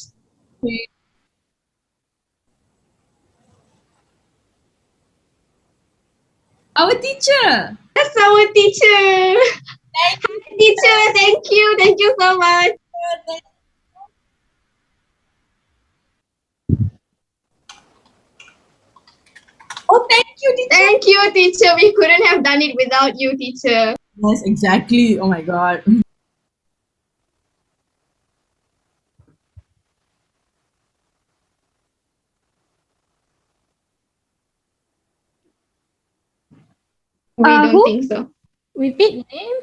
Our teacher. That's our teacher. Hi, teacher. Thank you. Thank you so much. Oh, thank you, teacher. Thank you, teacher. We couldn't have done it without you, teacher. Yes, exactly. Oh my God. We don't Who? think so. Repeat name?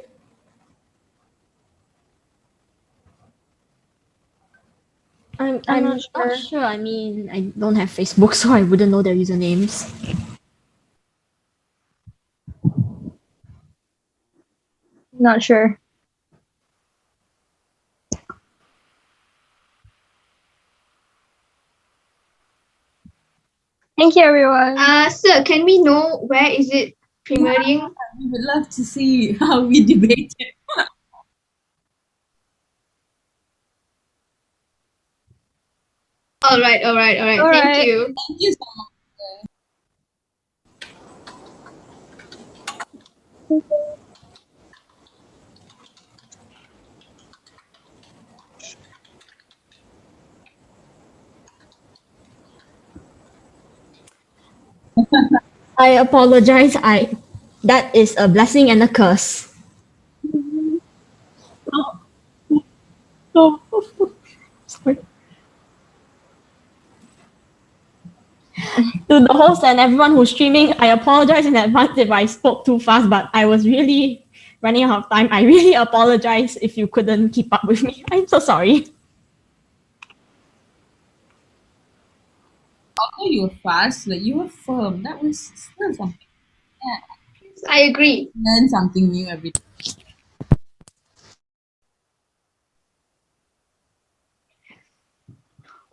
I'm not sure. I mean, I don't have Facebook, so I wouldn't know their usernames. Not sure. Thank you, everyone. Sir, can we know where is it premiering? We would love to see how we debate it. All right. All Thank right. you. Thank you so much. I apologize. That is a blessing and a curse. Oh, sorry. To the host and everyone who's streaming, I apologize in advance if I spoke too fast, but I was really running out of time. I really apologize if you couldn't keep up with me. I'm so sorry. Although you were fast, like you were firm. That was still something. Yeah. I agree. Learn something new every day.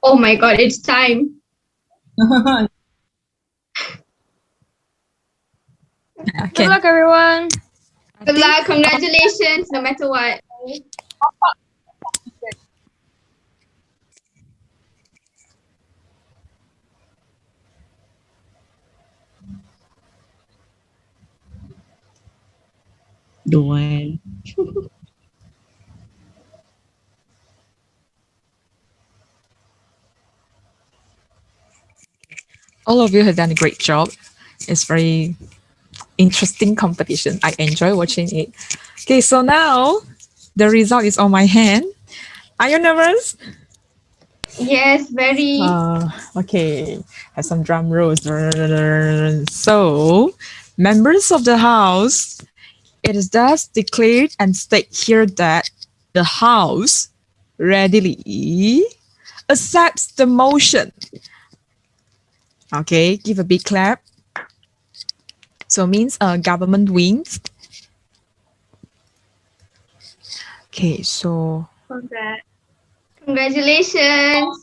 Oh my God, it's time. Good luck, everyone. Good luck. Congratulations, no matter what. Don't want. All of you have done a great job. It's very interesting competition. I enjoy watching it. Okay, so now the result is on my hand. Are you nervous? Yes, very. Okay, have some drum rolls. So, members of the House, it is thus declared and state here that the House readily accepts the motion. Okay, give a big clap. So means government wins. Okay, so Congratulations.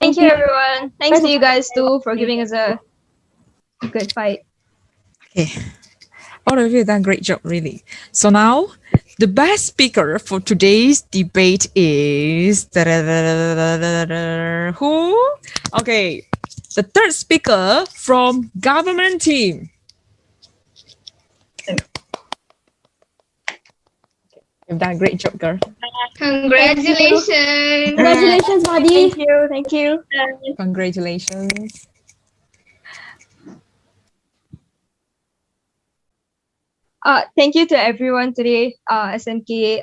Thank you, everyone. Thanks to you guys too for giving us a good fight. okay, all of you have done a great job, really. So now, the best speaker for today's debate is who? Okay, the third speaker from government team. You've done a great job, girl. Congratulations. Congratulations, buddy. Thank you. Thank you. Congratulations. Thank you to everyone today, SMK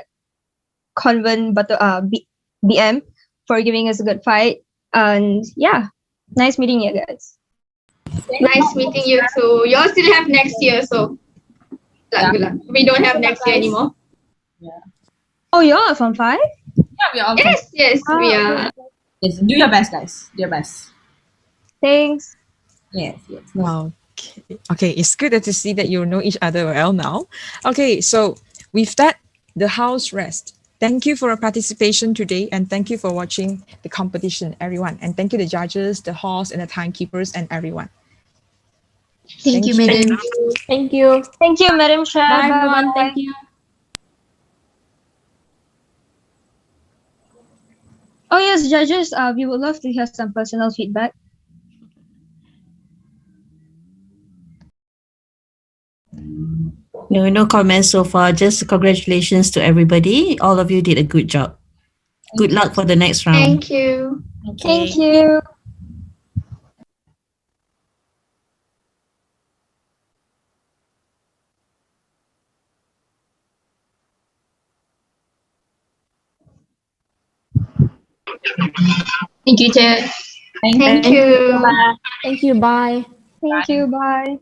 CONVENT BM for giving us a good fight. And yeah, nice meeting you guys. Nice meeting you too. You all still have next year, so good luck. We don't have next year anymore. Oh, you're all from 5? Yeah, we are all. Yes, we are. Yes, do your best, guys. Do your best. Thanks. Yes. Okay, it's good to see that you know each other well now. Okay, so with that, the house rests. Thank you for your participation today, and thank you for watching the competition, everyone. And thank you the judges, the host, and the timekeepers, and everyone. Thank you, madam. Thank you. Thank you, Madam Chair. Bye, everyone. Thank you. Oh yes, judges, we would love to hear some personal feedback. No comments so far. Just congratulations to everybody. All of you did a good job. Good luck for the next round. Thank you. Thank you. Thank you, Chair. Thank Thank you. Thank you. Bye. Thank you. Bye.